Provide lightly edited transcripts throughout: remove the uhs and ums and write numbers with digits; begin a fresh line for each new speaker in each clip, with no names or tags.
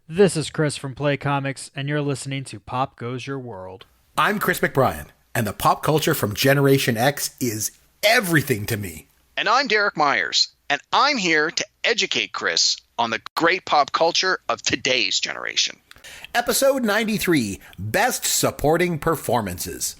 This is Chris from Play Comics, and you're listening to Pop Goes Your World.
I'm Chris McBrien, and the pop culture from Generation X is everything to me.
And I'm Derek Myers, and I'm here to educate Chris on the great pop culture of today's generation.
Episode 93, Best Supporting Performances.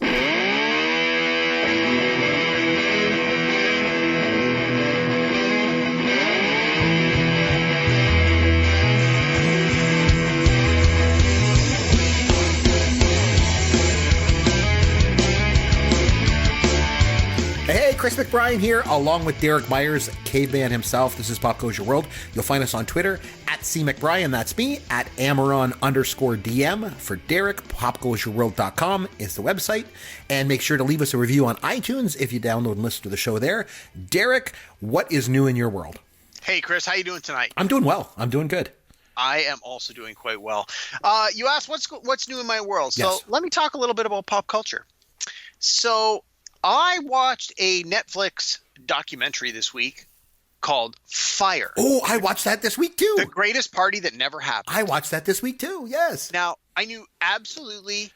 Hey, Chris McBrien here, along with Derek Myers, Caveman himself. This is Pop Goes Your World. You'll find us on Twitter, at CMcBrien, that's me, at Amaron_DM. For Derek, popgoesyourworld.com is the website. And make sure to leave us a review on iTunes if you download and listen to the show there. Derek, what is new in your world?
Hey, Chris, how you doing tonight?
I'm doing well. I'm doing good.
I am also doing quite well. You asked what's new in my world. So
Yes.
Let me talk a little bit about pop culture. So I watched a Netflix documentary this week called Fire.
Oh, I watched that this week too.
The greatest party that never happened.
I watched that this week too, yes.
Now, I knew absolutely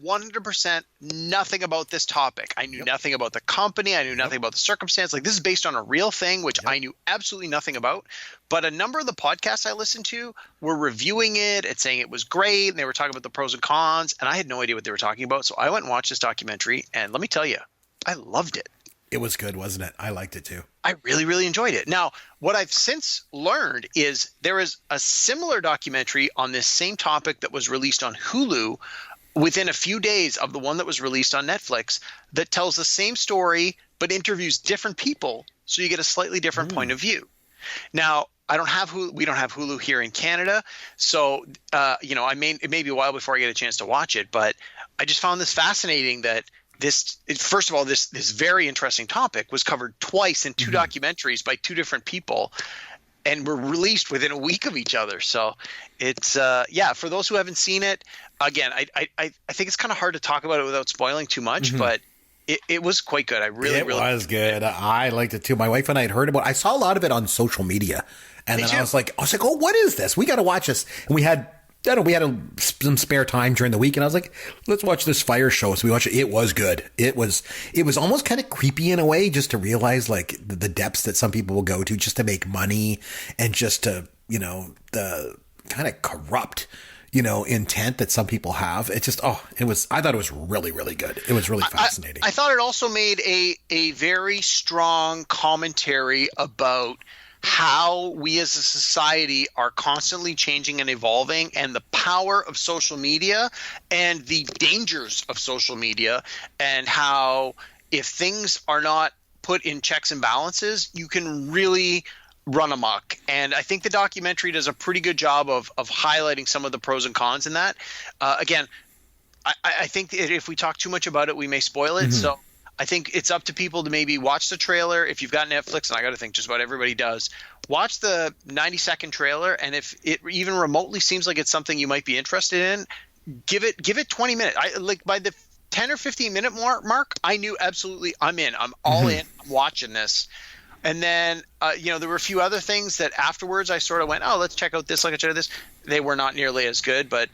100% nothing about this topic. I knew nothing about the company. I knew nothing about the circumstance. Like, this is based on a real thing, which I knew absolutely nothing about. But a number of the podcasts I listened to were reviewing it and saying it was great. And they were talking about the pros and cons. And I had no idea what they were talking about. So I went and watched this documentary. And let me tell you, I loved it.
It was good, wasn't it? I liked it too.
I really, really enjoyed it. Now, what I've since learned is there is a similar documentary on this same topic that was released on Hulu within a few days of the one that was released on Netflix that tells the same story but interviews different people, so you get a slightly different point of view. Now, I don't have Hulu. We don't have Hulu here in Canada, so it may be a while before I get a chance to watch it. But I just found this fascinating that first of all, this very interesting topic was covered twice in two documentaries by two different people, and were released within a week of each other. So it's for those who haven't seen it, again, I think it's kind of hard to talk about it without spoiling too much, but it was quite good. It
was good. I liked it too. My wife and I had heard about it. I saw a lot of it on social media, and then I was like, oh, what is this? We got to watch this. And we had some spare time during the week, and I was like, let's watch this Fire show. So we watched it. It was good. It was almost kind of creepy in a way, just to realize like the depths that some people will go to just to make money, and just to, the kind of corrupt, intent that some people have. It's just, I thought it was really, really good. It was really fascinating.
I thought it also made a very strong commentary about how we as a society are constantly changing and evolving, and the power of social media and the dangers of social media, and how if things are not put in checks and balances, you can really run amok. And I think the documentary does a pretty good job of highlighting some of the pros and cons in that. Again, I think that if we talk too much about it, we may spoil it. So I think it's up to people to maybe watch the trailer. If you've got Netflix, and I got to think just about everybody does, watch the 90-second trailer. And if it even remotely seems like it's something you might be interested in, give it 20 minutes. By the 10 or 15 minute mark, I knew absolutely I'm in. I'm all in. I'm watching this. And then, there were a few other things that afterwards I sort of went, oh, let's check out this, check out this. They were not nearly as good. But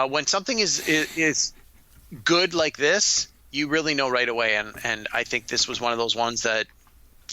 when something is good like this, you really know right away. And I think this was one of those ones that,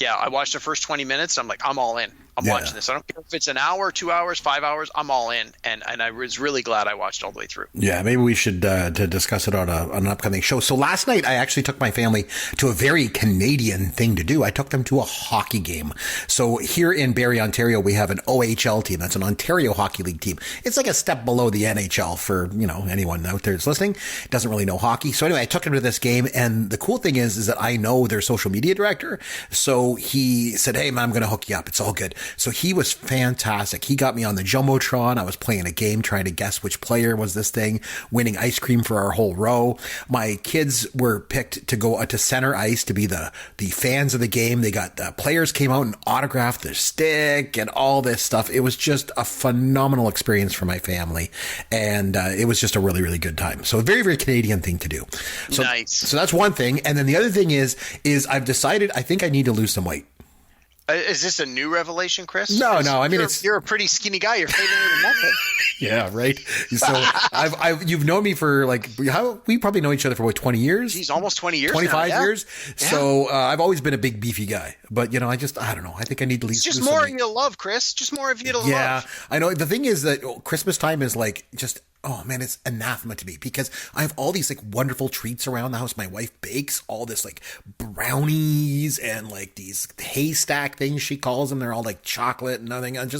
I watched the first 20 minutes. I'm like, I'm all in. I'm watching this. I don't care if it's an hour, 2 hours, 5 hours. I'm all in. And I was really glad I watched all the way through.
Yeah, maybe we should to discuss it on an upcoming show. So last night, I actually took my family to a very Canadian thing to do. I took them to a hockey game. So here in Barrie, Ontario, we have an OHL team. That's an Ontario Hockey League team. It's like a step below the NHL for, anyone out there that's listening. Doesn't really know hockey. So anyway, I took them to this game. And the cool thing is that I know their social media director. So he said, hey, man, I'm going to hook you up. It's all good. So he was fantastic. He got me on the Jumbotron. I was playing a game trying to guess which player was this thing, winning ice cream for our whole row. My kids were picked to go to center ice to be the fans of the game. They got players came out and autographed their stick and all this stuff. It was just a phenomenal experience for my family. And it was just a really, really good time. So a very, very Canadian thing to do. So,
nice.
So that's one thing. And then the other thing is I've decided I think I need to lose some weight.
Is this a new revelation, Chris?
No. I mean,
you're a pretty skinny guy. You're fading into nothing.
Yeah, right. So you've known me for we probably know each other for 20 years.
Geez, almost 20 years.
25
now, yeah.
years. Yeah. So I've always been a big beefy guy, but I don't know. I think I need to leave.
It's just more of you to love, Chris. Just more of you to love.
Yeah, I know. The thing is that Christmas time is oh man, it's anathema to me because I have all these wonderful treats around the house. My wife bakes all this brownies and these haystack things she calls them. They're all chocolate and nothing. And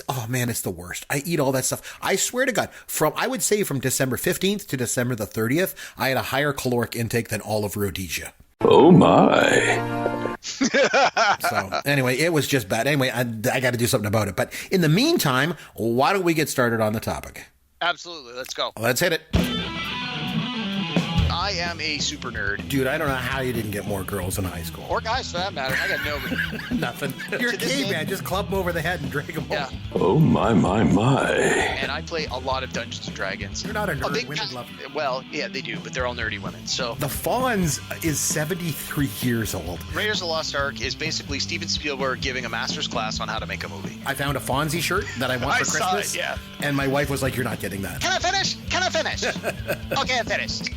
oh man, it's the worst. I eat all that stuff. I swear to God, I would say from December 15th to December the 30th, I had a higher caloric intake than all of Rhodesia.
Oh my.
So anyway, it was just bad. Anyway, I got to do something about it. But in the meantime, why don't we get started on the topic?
Absolutely. Let's go.
Let's hit it.
I am a super nerd.
Dude, I don't know how you didn't get more girls in high school.
Or guys, for that matter. I got nobody.
Nothing. You're a caveman. Just club them over the head and drag them
Yeah.
home.
Oh my.
And I play a lot of Dungeons & Dragons.
You're not a nerd.
big
Women love you.
Well, yeah, they do, but they're all nerdy women. So
The Fonz is 73 years old.
Raiders of the Lost Ark is basically Steven Spielberg giving a master's class on how to make a movie.
I found a Fonzie shirt that I want for
saw
Christmas.
it, yeah.
And my wife was like, you're not getting that.
Can I finish? Okay, I'm finished.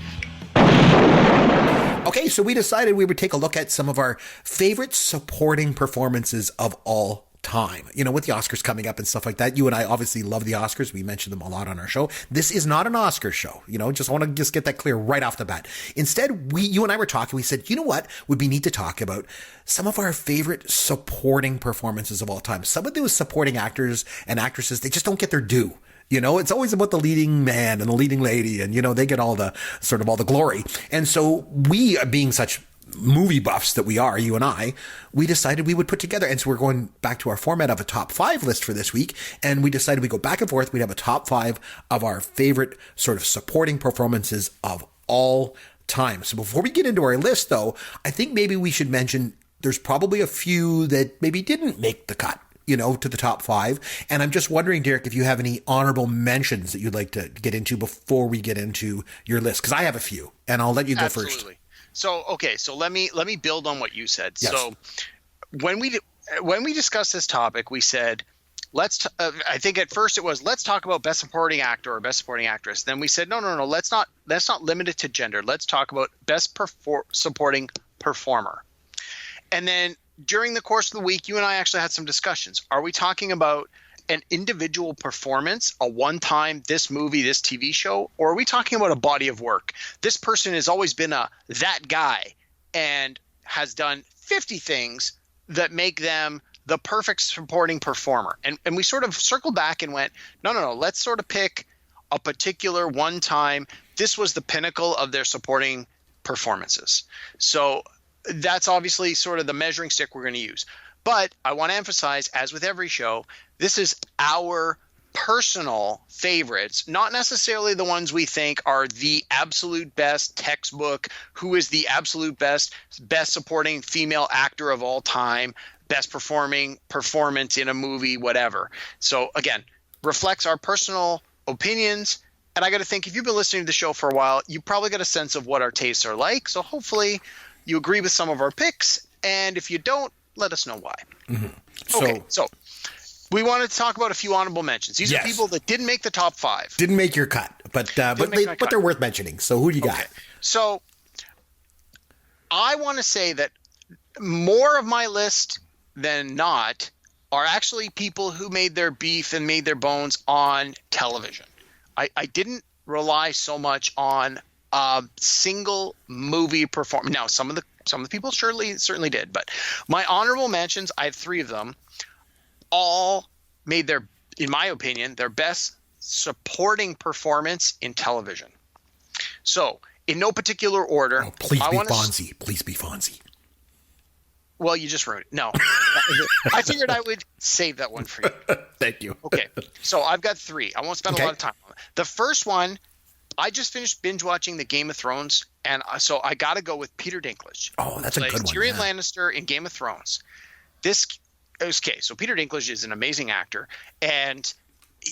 Okay, so we decided we would take a look at some of our favorite supporting performances of all time. With the Oscars coming up and stuff like that, you and I obviously love the Oscars. We mention them a lot on our show. This is not an Oscar show. Just want to get that clear right off the bat. Instead, you and I were talking. We said, you know what would be neat to talk about? Some of our favorite supporting performances of all time. Some of those supporting actors and actresses, they just don't get their due. It's always about the leading man and the leading lady, and they get all the glory. And so we, being such movie buffs that we are, you and I, we decided we would put together. And so we're going back to our format of a top 5 list for this week. And we decided we go back and forth. We'd have a top 5 of our favorite sort of supporting performances of all time. So before we get into our list, though, I think maybe we should mention there's probably a few that maybe didn't make the cut, to the top 5. And I'm just wondering, Derek, if you have any honorable mentions that you'd like to get into before we get into your list. Because I have a few, and I'll let you go
Absolutely.
first.
So, okay, so let me build on what you said.
Yes.
So when we discussed this topic, we said, I think at first it was, let's talk about best supporting actor or best supporting actress. Then we said, no, let's not limit it to gender. Let's talk about best supporting performer. And then during the course of the week, you and I actually had some discussions. Are we talking about an individual performance, a one-time, this movie, this TV show, or are we talking about a body of work? This person has always been that guy and has done 50 things that make them the perfect supporting performer. And we sort of circled back and went, no, let's sort of pick a particular one time. This was the pinnacle of their supporting performances. So that's obviously sort of the measuring stick we're going to use. But I want to emphasize, as with every show, this is our personal favorites, not necessarily the ones we think are the absolute best textbook, who is the absolute best supporting female actor of all time, best performance in a movie, whatever. So again, reflects our personal opinions. And I got to think, if you've been listening to the show for a while, you probably got a sense of what our tastes are like. So hopefully you agree with some of our picks. And if you don't, let us know why.
Mm-hmm.
So we wanted to talk about a few honorable mentions. These are people that didn't make the top 5.
Didn't make your cut, but they're worth mentioning. So who do you got?
So I want to say that more of my list than not are actually people who made their beef and made their bones on television. I didn't rely so much on single movie performance. Now, some of the people certainly did, but my honorable mentions, I have 3 of them, all made in my opinion, their best supporting performance in television. So, in no particular order,
please be Fonzie. Please be Fonzie.
Well, you just ruined it. No, I figured I would save that one for you.
Thank you.
Okay, so I've got 3. I won't spend a lot of time on it. The first one, I just finished binge watching the Game of Thrones, and so I got to go with Peter Dinklage.
Oh, that's a good one.
Tyrion Lannister in Game of Thrones. So Peter Dinklage is an amazing actor, and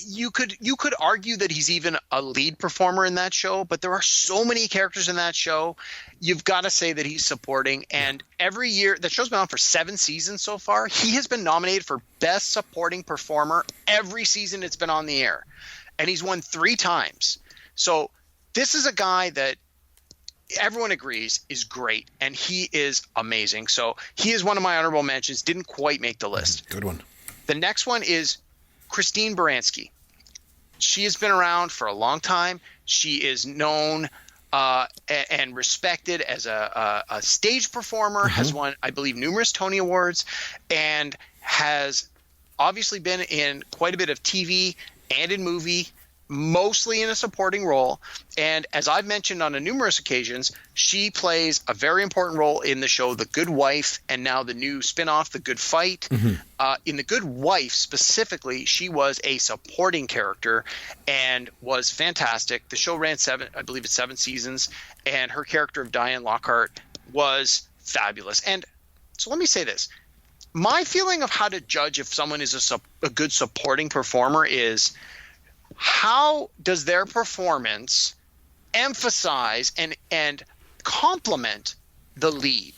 you could argue that he's even a lead performer in that show, but there are so many characters in that show. You've got to say that he's supporting. And every year, that show's been on for 7 seasons so far. He has been nominated for Best Supporting Performer every season it's been on the air, and he's won 3 times. So this is a guy that everyone agrees is great, and he is amazing. So he is one of my honorable mentions. Didn't quite make the list.
Good one.
The next one is Christine Baranski. She has been around for a long time. She is known and respected as a stage performer, has won, I believe, numerous Tony Awards, and has obviously been in quite a bit of TV and in movie, mostly in a supporting role. And as I've mentioned on numerous occasions, she plays a very important role in the show The Good Wife, and now the new spinoff, The Good Fight. In The Good Wife specifically, she was a supporting character and was fantastic. The show ran 7 seasons, and her character of Diane Lockhart was fabulous. And so let me say this. My feeling of how to judge if someone is a good supporting performer is, how does their performance emphasize and complement the lead?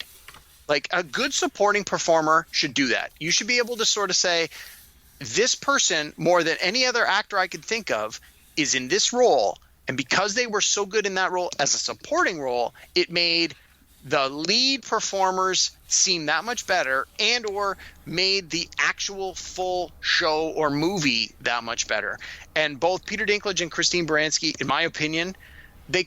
Like, a good supporting performer should do that. You should be able to sort of say, this person, more than any other actor I could think of, is in this role, and because they were so good in that role as a supporting role, it made the lead performers seem that much better, and or made the actual full show or movie that much better. And both Peter Dinklage and Christine Baranski, in my opinion,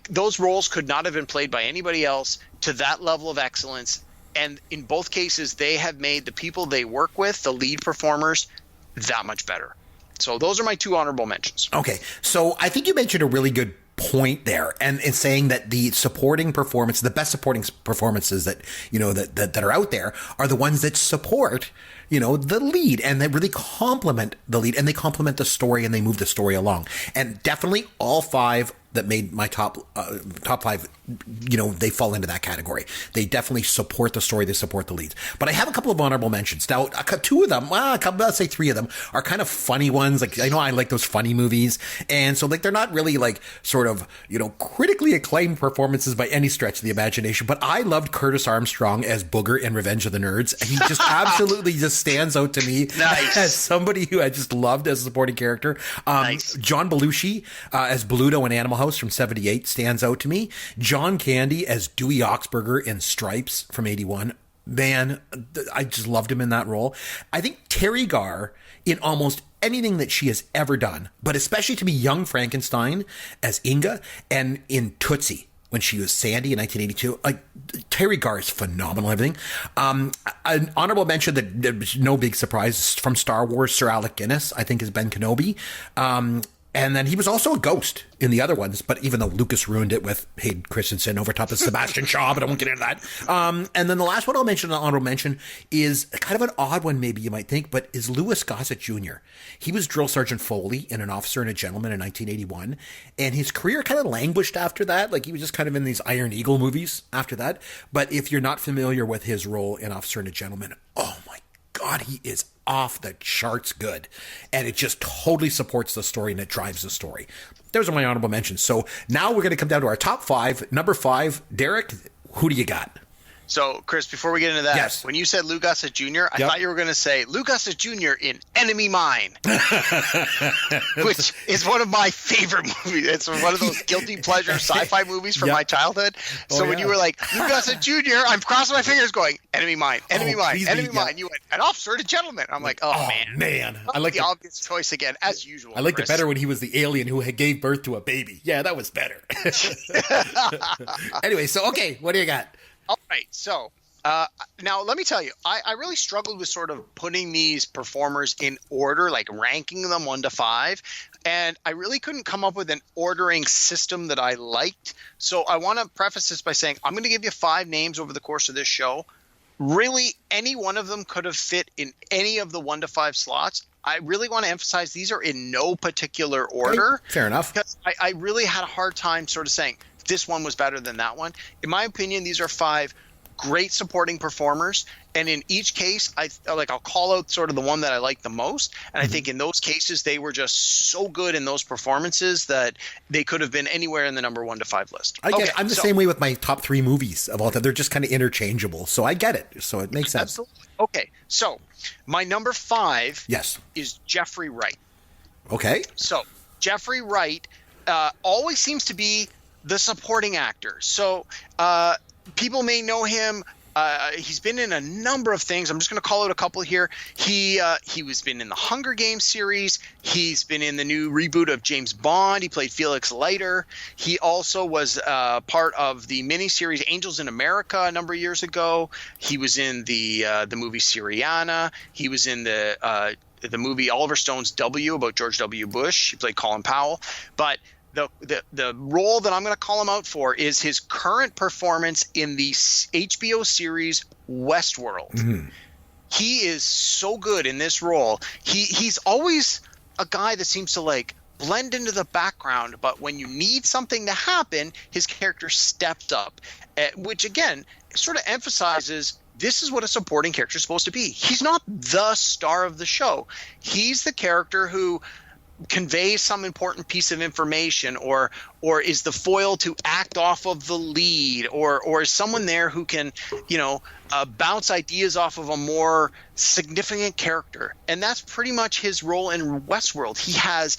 those roles could not have been played by anybody else to that level of excellence. And in both cases, they have made the people they work with, the lead performers, that much better. So those are my 2 honorable mentions.
Okay. So I think you mentioned a really good point there, and in saying that the supporting performance, the best supporting performances that, that are out there are the ones that support, the lead, and they really complement the lead, and they complement the story, and they move the story along. And definitely all 5 that made my top 5, they fall into that category. They definitely support the story. They support the leads. But I have a couple of honorable mentions. Now, 2 of them, let's say 3 of them, are kind of funny ones. Like, I know I like those funny movies. And so, like, they're not really, like, sort of, critically acclaimed performances by any stretch of the imagination. But I loved Curtis Armstrong as Booger in Revenge of the Nerds. He just absolutely just stands out to me as somebody who I just loved as a supporting character. John Belushi as Bluto in Animal House from 78 stands out to me. John Candy as Dewey Oxburger in Stripes from 81. Man, I just loved him in that role. I think Terry Garr in almost anything that she has ever done, but especially to me, Young Frankenstein as Inga, and in Tootsie when she was Sandy in 1982. Like, Terry Garr is phenomenal and everything. An honorable mention that no big surprise from Star Wars, Sir Alec Guinness, I think, is Ben Kenobi. And then he was also a ghost in the other ones, but even though Lucas ruined it with Hayden Christensen over top of Sebastian Shaw, but I won't get into that. And then the last one I'll mention, an honorable mention, is kind of an odd one, maybe you might think, but is Louis Gossett Jr. He was Drill Sergeant Foley in An Officer and a Gentleman in 1981, and his career kind of languished after that. Like, he was just kind of in these Iron Eagle movies after that. But if you're not familiar with his role in Officer and a Gentleman, oh my God, he is off the charts good, and it just totally supports the story and it drives the story. Those are my honorable mentions. So now we're going to come down to our top 5. Number 5, Derek, who do you got?
So, Chris, before we get into that,
yes,
when you said Lou Gossett Jr., I thought you were going to say Lou Gossett Jr. in Enemy Mine, which is one of my favorite movies. It's one of those guilty pleasure sci-fi movies from my childhood. So when you were like, Lou Gossett Jr., I'm crossing my fingers going, Enemy Mine, Enemy Mine, Enemy Mine. You went, An Officer and a Gentleman. I'm like, oh man.
I like
the obvious choice again, as usual.
I liked
Chris.
it better when he was the alien who gave birth to a baby. Yeah, that was better. Anyway, so, okay, what do you got?
All right, so now let me tell you, I really struggled with sort of putting these performers in order, like ranking them 1 to 5, and I really couldn't come up with an ordering system that I liked. So I want to preface this by saying I'm going to give you 5 names over the course of this show. Really, any one of them could have fit in any of the 1 to 5 slots. I really want to emphasize these are in no particular order.
Okay, fair enough.
Because I really had a hard time sort of saying this one was better than that one. In my opinion, these are 5 great supporting performers, and in each case, I'll call out sort of the one that I like the most, and I think in those cases they were just so good in those performances that they could have been anywhere in the number 1 to 5 list.
I get it. I'm the same way with my top 3 movies of all time. They're just kind of interchangeable, so I get it. So it makes sense.
Absolutely. Okay, so my number 5
Yes.
is Jeffrey Wright.
Okay.
So Jeffrey Wright always seems to be the supporting actor. So people may know him. He's been in a number of things. I'm just going to call out a couple here. He was been in the Hunger Games series. He's been in the new reboot of James Bond. He played Felix Leiter. He also was part of the miniseries Angels in America a number of years ago. He was in the movie Syriana. He was in the movie Oliver Stone's W about George W. Bush. He played Colin Powell. But the role that I'm going to call him out for is his current performance in the HBO series Westworld. Mm-hmm. He is so good in this role. He's always a guy that seems to like blend into the background, but when you need something to happen, his character stepped up, which again sort of emphasizes this is what a supporting character is supposed to be. He's not the star of the show. He's the character who conveys some important piece of information or is the foil to act off of the lead or is someone there who can bounce ideas off of a more significant character. And that's pretty much his role in Westworld. He has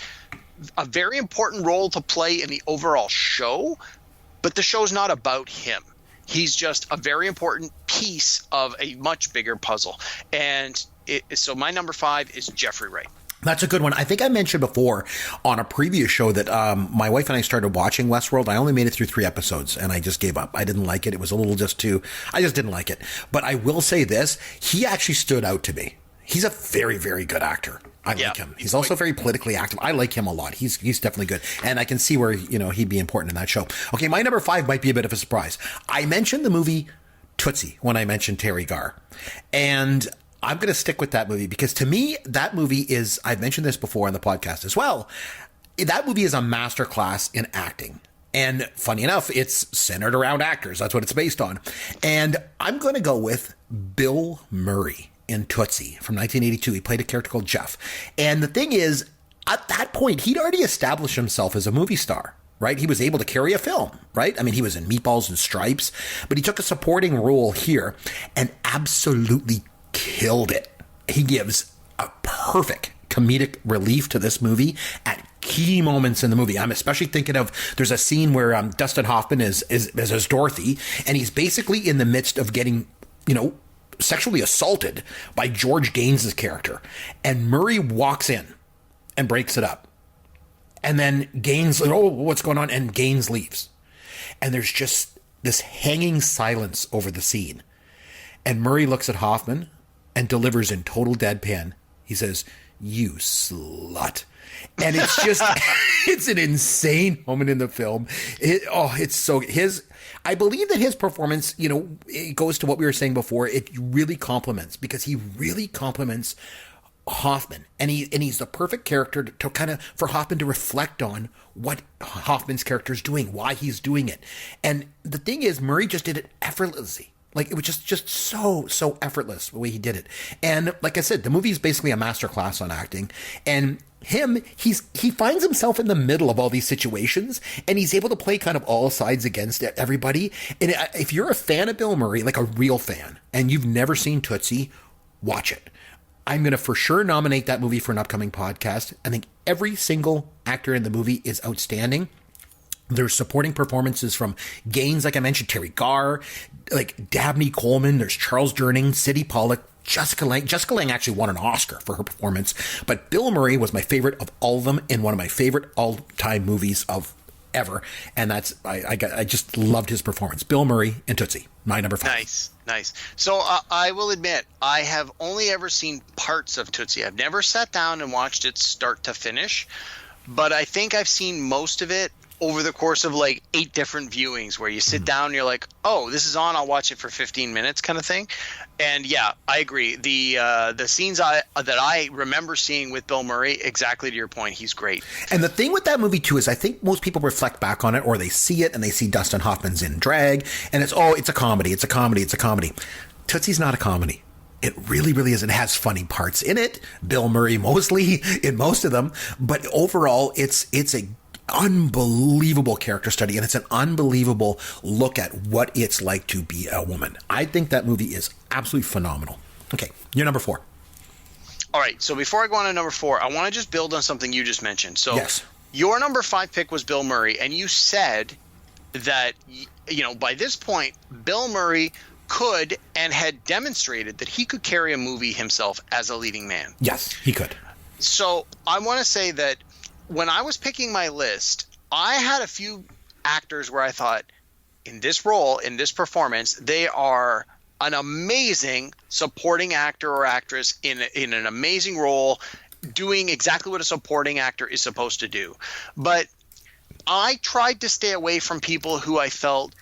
a very important role to play in the overall show, but the show's not about him. He's just a very important piece of a much bigger puzzle. And so my number 5 is Jeffrey Wright.
That's a good one. I think I mentioned before on a previous show that my wife and I started watching Westworld. I only made it through 3 episodes and I just gave up. I didn't like it. It was a little I just didn't like it. But I will say this, he actually stood out to me. He's a very, very good actor. I like him. He's also very politically active. I like him a lot. He's definitely good. And I can see where, he'd be important in that show. Okay, my number 5 might be a bit of a surprise. I mentioned the movie Tootsie when I mentioned Terry Garr. And I'm going to stick with that movie because to me, that movie is, I've mentioned this before on the podcast as well, that movie is a masterclass in acting. And funny enough, it's centered around actors. That's what it's based on. And I'm going to go with Bill Murray in Tootsie from 1982. He played a character called Jeff. And the thing is, at that point, he'd already established himself as a movie star. Right? He was able to carry a film, right? I mean, he was in Meatballs and Stripes, but he took a supporting role here and absolutely killed it. He gives a perfect comedic relief to this movie at key moments in the movie. I'm especially thinking of, there's a scene where Dustin Hoffman is as Dorothy, and he's basically in the midst of getting, sexually assaulted by George Gaines's character. And Murray walks in and breaks it up. And then Gaines, what's going on? And Gaines leaves. And there's just this hanging silence over the scene. And Murray looks at Hoffman and delivers in total deadpan. He says, "You slut." And it's just, it's an insane moment in the film. It's so, I believe that his performance, it goes to what we were saying before. It really complements, because he really complements Hoffman, and he's the perfect character to kind of, for Hoffman to reflect on what Hoffman's character is doing, why he's doing it. And the thing is, Murray just did it effortlessly. Like, it was just so effortless the way he did it. And like I said, the movie is basically a masterclass on acting. And he finds himself in the middle of all these situations, and he's able to play kind of all sides against everybody. And if you're a fan of Bill Murray, like a real fan, and you've never seen Tootsie, watch it. I'm going to for sure nominate that movie for an upcoming podcast. I think every single actor in the movie is outstanding. There's supporting performances from Gaines, like I mentioned, Terry Garr, like Dabney Coleman, there's Charles Durning, Sidney Pollack, Jessica Lange. Jessica Lange actually won an Oscar for her performance, but Bill Murray was my favorite of all of them in one of my favorite all-time movies of ever. And that's, I just loved his performance. Bill Murray in Tootsie, my number 5.
Nice. So I will admit, I have only ever seen parts of Tootsie. I've never sat down and watched it start to finish, but I think I've seen most of it over the course of like 8 different viewings, where you sit down and you're like, oh, this is on, I'll watch it for 15 minutes kind of thing. And yeah, I agree. The scenes that I remember seeing with Bill Murray, exactly to your point, he's great.
And the thing with that movie too is I think most people reflect back on it, or they see it and they see Dustin Hoffman's in drag and it's a comedy. It's a comedy. Tootsie's not a comedy. It really, really is. It has funny parts in it. Bill Murray mostly in most of them, but overall it's a unbelievable character study, and it's an unbelievable look at what it's like to be a woman. I think that movie is absolutely phenomenal. Okay, you're number 4.
All right, so before I go on to number 4, I want to just build on something you just mentioned. So
yes.
Your number 5 pick was Bill Murray, and you said that, by this point, Bill Murray could and had demonstrated that he could carry a movie himself as a leading man.
Yes, he could.
So I want to say that when I was picking my list, I had a few actors where I thought, in this role, in this performance, they are an amazing supporting actor or actress in an amazing role, doing exactly what a supporting actor is supposed to do. But I tried to stay away from people who I felt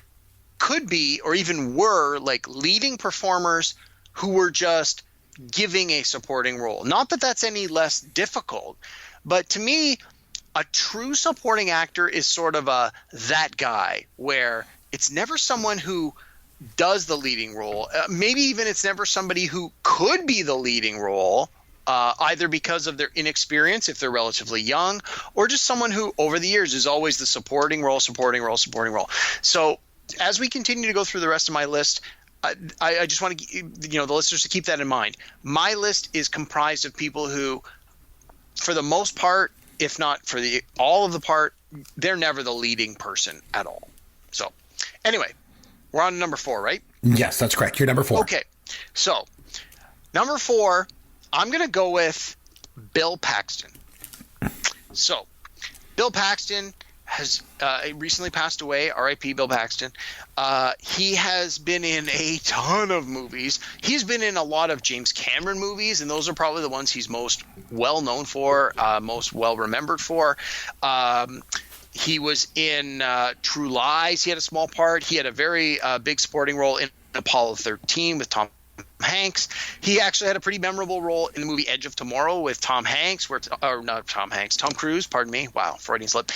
could be or even were like leading performers who were just giving a supporting role. Not that that's any less difficult, but to me, a true supporting actor is sort of that guy where it's never someone who does the leading role. Maybe even it's never somebody who could be the leading role, either because of their inexperience if they're relatively young, or just someone who over the years is always the supporting role. So as we continue to go through the rest of my list, I just want to, the listeners to keep that in mind. My list is comprised of people who, for the most part, if not for all of the part, they're never the leading person at all. So anyway, we're on to number 4, right?
Yes, that's correct. You're number 4.
Okay. So number 4, I'm going to go with Bill Paxton. So Bill Paxton has recently passed away. R.I.P. Bill Paxton. He has been in a ton of movies. He's been in a lot of James Cameron movies, and those are probably the ones he's most well known for, most well remembered for. He was in True Lies. He had a small part. He had a very big supporting role in Apollo 13 with Tom Hanks. He actually had a pretty memorable role in the movie Edge of Tomorrow with Tom Cruise, pardon me. Wow, Freudian slip.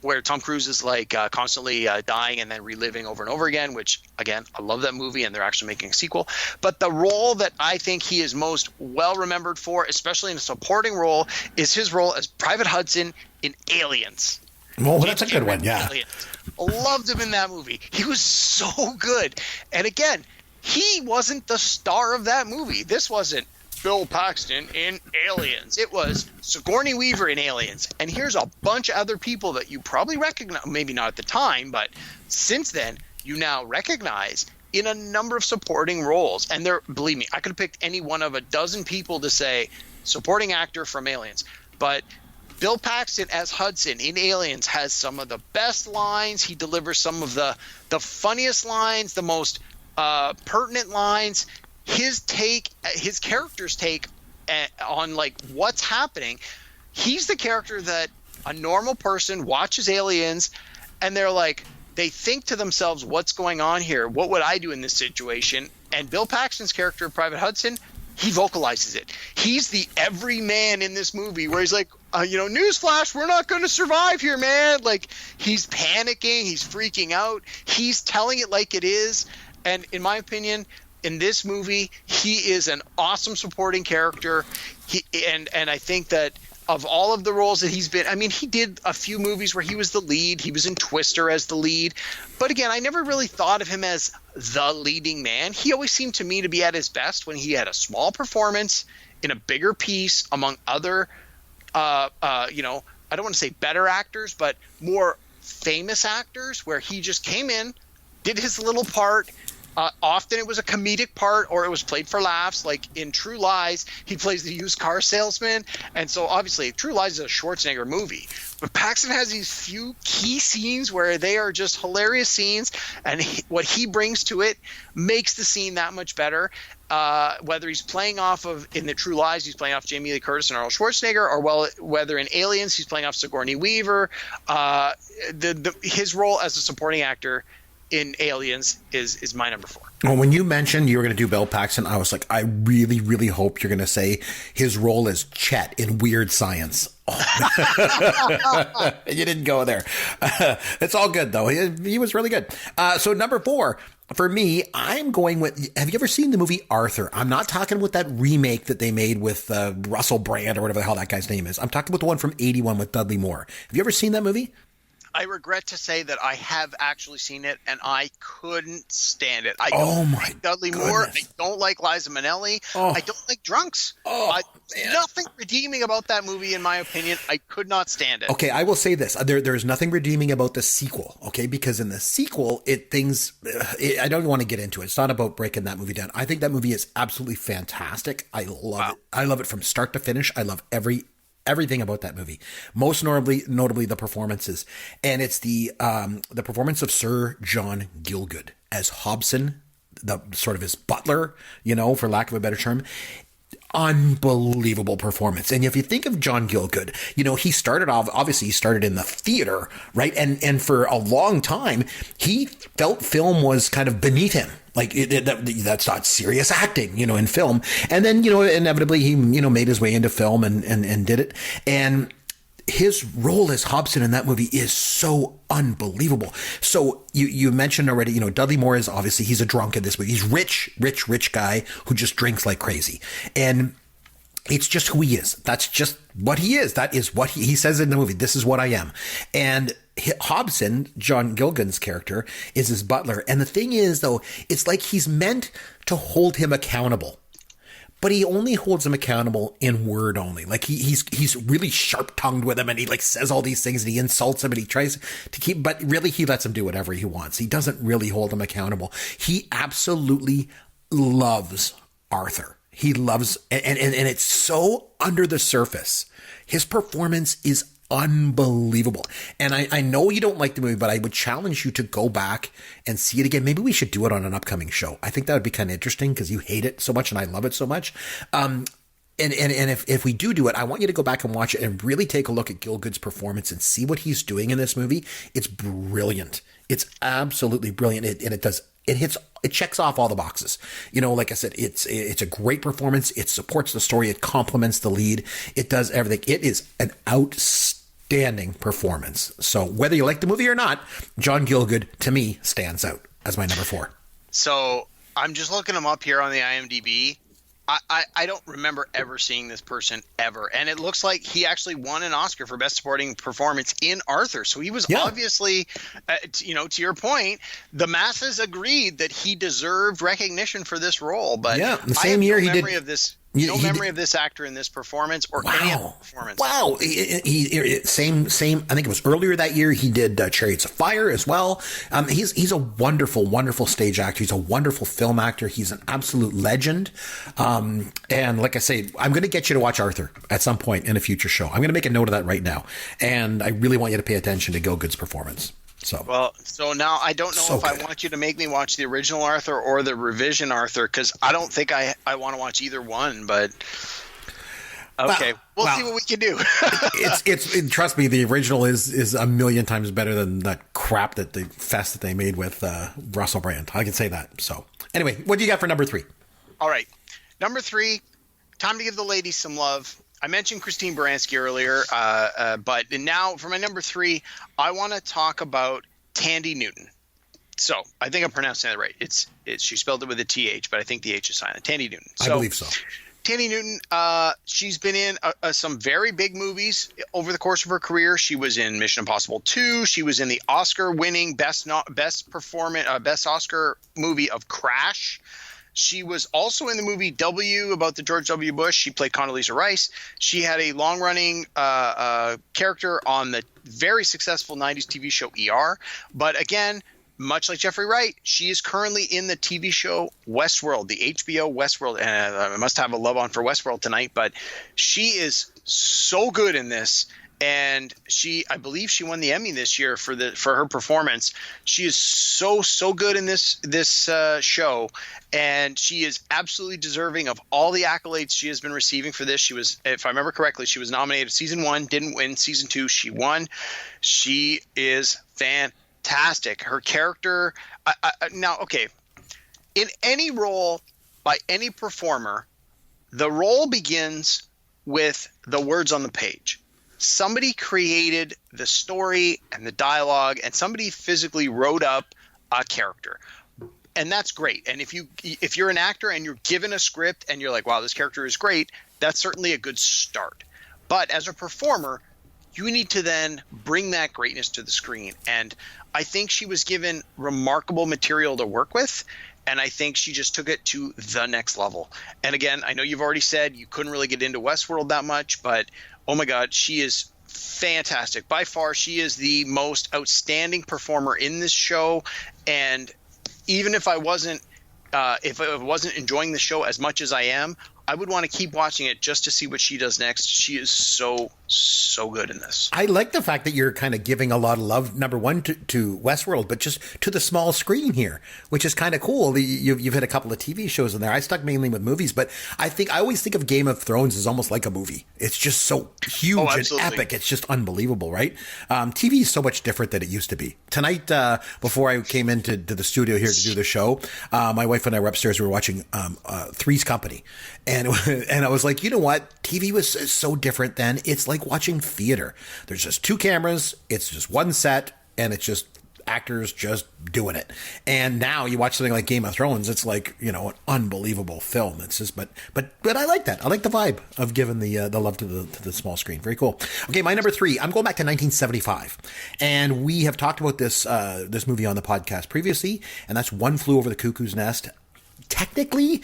Where Tom Cruise is like constantly dying and then reliving over and over again, which, again, I love that movie, and they're actually making a sequel. But the role that I think he is most well remembered for, especially in a supporting role, is his role as Private Hudson in Aliens.
Well, that's a good one, yeah.
Aliens. Loved him in that movie. He was so good. And again, he wasn't the star of that movie. This wasn't Bill Paxton in Aliens. It was Sigourney Weaver in Aliens. And here's a bunch of other people that you probably recognize, maybe not at the time, but since then, you now recognize in a number of supporting roles. And believe me, I could have picked any one of a dozen people to say supporting actor from Aliens. But Bill Paxton as Hudson in Aliens has some of the best lines. He delivers some of the funniest lines, the most pertinent lines. His character's take on like what's happening. He's the character that a normal person watches Aliens and they think to themselves, what's going on here? What would I do in this situation? And Bill Paxton's character, Private Hudson, he vocalizes it. He's the everyman in this movie where he's like, newsflash, we're not going to survive here, man. Like, he's panicking. He's freaking out. He's telling it like it is. And in my opinion, in this movie, he is an awesome supporting character. And I think that of all of the roles that he's been, I mean, he did a few movies where he was the lead. He was in Twister as the lead. But again, I never really thought of him as the leading man. He always seemed to me to be at his best when he had a small performance in a bigger piece among other, I don't want to say better actors, but more famous actors, where he just came in, did his little part, Often it was a comedic part or it was played for laughs. Like in True Lies, he plays the used car salesman. And so obviously True Lies is a Schwarzenegger movie. But Paxton has these few key scenes where they are just hilarious scenes. And what he brings to it makes the scene that much better. Whether he's playing off of, in the True Lies, he's playing off Jamie Lee Curtis and Arnold Schwarzenegger, or whether in Aliens, he's playing off Sigourney Weaver. His role as a supporting actor in Aliens is my number 4.
Well, when you mentioned you were going to do Bill Paxton, I was like, I really, really hope you're going to say his role as Chet in Weird Science. Oh. You didn't go there. It's all good, though. He was really good. So number 4, for me, I'm going with, have you ever seen the movie Arthur? I'm not talking with that remake that they made with Russell Brand or whatever the hell that guy's name is. I'm talking about the one from 81 with Dudley Moore. Have you ever seen that movie?
I regret to say that I have actually seen it, and I couldn't stand it.
Oh my
like Dudley Moore. I don't like Liza Minnelli. I don't like drunks. Nothing redeeming about that movie, in my opinion. I could not stand it.
Okay, I will say this. There's nothing redeeming about the sequel, okay? Because in the sequel, I don't want to get into it. It's not about breaking that movie down. I think that movie is absolutely fantastic. I love it. I love it from start to finish. I love everything about that movie, most notably the performances, and it's the performance of Sir John Gielgud as Hobson, the sort of his butler, for lack of a better term. Unbelievable performance. And if you think of John Gielgud, he started off, obviously he started in the theater, right? And for a long time, he felt film was kind of beneath him. Like that's not serious acting, in film. And then, inevitably he, made his way into film and did it. And his role as Hobson in that movie is so unbelievable. So you mentioned already, Dudley Moore is obviously, he's a drunk in this movie. He's rich guy who just drinks like crazy. And it's just who he is. That's just what he is. That is what he says in the movie. This is what I am. And Hobson, John Gielgud's character, is his butler. And the thing is, though, it's like he's meant to hold him accountable. But he only holds him accountable in word only. Like he's really sharp-tongued with him, and he says all these things, and he insults him, and he tries to keep, but really he lets him do whatever he wants. He doesn't really hold him accountable. He absolutely loves Arthur. He loves, and it's so under the surface. His performance is unbelievable. And I know you don't like the movie, but I would challenge you to go back and see it again. Maybe we should do it on an upcoming show. I think that would be kind of interesting because you hate it so much and I love it so much. And if we do it, I want you to go back and watch it and really take a look at Gielgud's performance and see what he's doing in this movie. It's brilliant. It's absolutely brilliant. It checks off all the boxes. Like I said, it's a great performance. It supports the story. It complements the lead. It does everything. It is an outstanding performance. So whether you like the movie or not, John Gielgud, to me, stands out as my number 4.
So I'm just looking him up here on the IMDb. I don't remember ever seeing this person ever. And it looks like he actually won an Oscar for Best Supporting Performance in Arthur. So he was obviously, to your point, the masses agreed that he deserved recognition for this role. But
the same year he did.
No memory of this actor in this performance or any other performance.
Wow. Same. I think it was earlier that year. He did Chariots of Fire as well. He's a wonderful, wonderful stage actor. He's a wonderful film actor. He's an absolute legend. And like I say, I'm going to get you to watch Arthur at some point in a future show. I'm going to make a note of that right now. And I really want you to pay attention to Gielgud's performance.
So now I don't know if I want you to make me watch the original Arthur or the revision Arthur, because I don't think I want to watch either one. But okay, we'll see what we can do.
Trust me, the original is a million times better than that crap that they made with Russell Brand. I can say that. So anyway, what do you got for number 3?
All right, number 3. Time to give the ladies some love. I mentioned Christine Baranski earlier, but now for my number 3, I want to talk about Thandie Newton. So I think I'm pronouncing that right. She spelled it with a TH, but I think the H is silent. Thandie Newton.
I believe so.
Thandie Newton, she's been in some very big movies over the course of her career. She was in Mission Impossible 2. She was in the Oscar-winning best Oscar movie of Crash. She was also in the movie W about the George W. Bush. She played Condoleezza Rice. She had a long-running character on the very successful 90s TV show ER. But again, much like Jeffrey Wright, she is currently in the TV show Westworld, the HBO Westworld. And I must have a love on for Westworld tonight, but she is so good in this. And I believe she won the Emmy this year for her performance. She is so good in this show, and she is absolutely deserving of all the accolades she has been receiving for this. She was, if I remember correctly, she was nominated season 1, didn't win. Season 2, she won. She is fantastic. Her character now, okay, in any role by any performer, the role begins with the words on the page. Somebody created the story and the dialogue, and somebody physically wrote up a character, and that's great. And if you're an actor and you're given a script and you're like, wow, this character is great, that's certainly a good start. But as a performer, you need to then bring that greatness to the screen. And I think she was given remarkable material to work with, and I think she just took it to the next level. And again, I know you've already said you couldn't really get into Westworld that much, but oh my God, she is fantastic. By far, she is the most outstanding performer in this show. And even if I wasn't enjoying the show as much as I am, I would want to keep watching it just to see what she does next. She is so good in this.
I like the fact that you're kind of giving a lot of love, number one, to Westworld, but just to the small screen here, which is kind of cool. You've had a couple of TV shows in there. I stuck mainly with movies, but I always think of Game of Thrones as almost like a movie. It's just so huge and epic. It's just unbelievable, right? TV is so much different than it used to be. Tonight, before I came into the studio here to do the show, my wife and I were upstairs. We were watching Three's Company. And I was like, you know what? TV was so different then. It's like watching theater. There's just 2 cameras. It's just one set, and it's just actors just doing it. And now you watch something like Game of Thrones. It's like, an unbelievable film. It's just, but I like that. I like the vibe of giving the love to the small screen. Very cool. Okay, my number 3. I'm going back to 1975, and we have talked about this movie on the podcast previously, and that's One Flew Over the Cuckoo's Nest. Technically,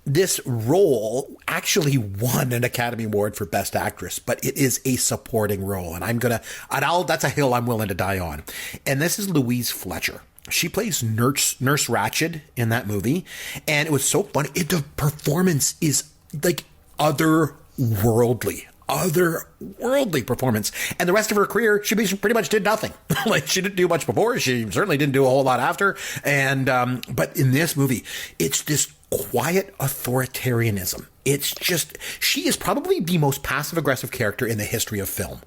this role actually won an Academy Award for Best Actress, but it is a supporting role, and that's a hill I'm willing to die on. And this is Louise Fletcher. She plays Nurse Ratched in that movie, and it was so funny. The performance is like otherworldly performance. And the rest of her career, she pretty much did nothing. Like, she didn't do much before. She certainly didn't do a whole lot after. And but in this movie, it's this quiet authoritarianism. It's just, she is probably the most passive-aggressive character in the history of film.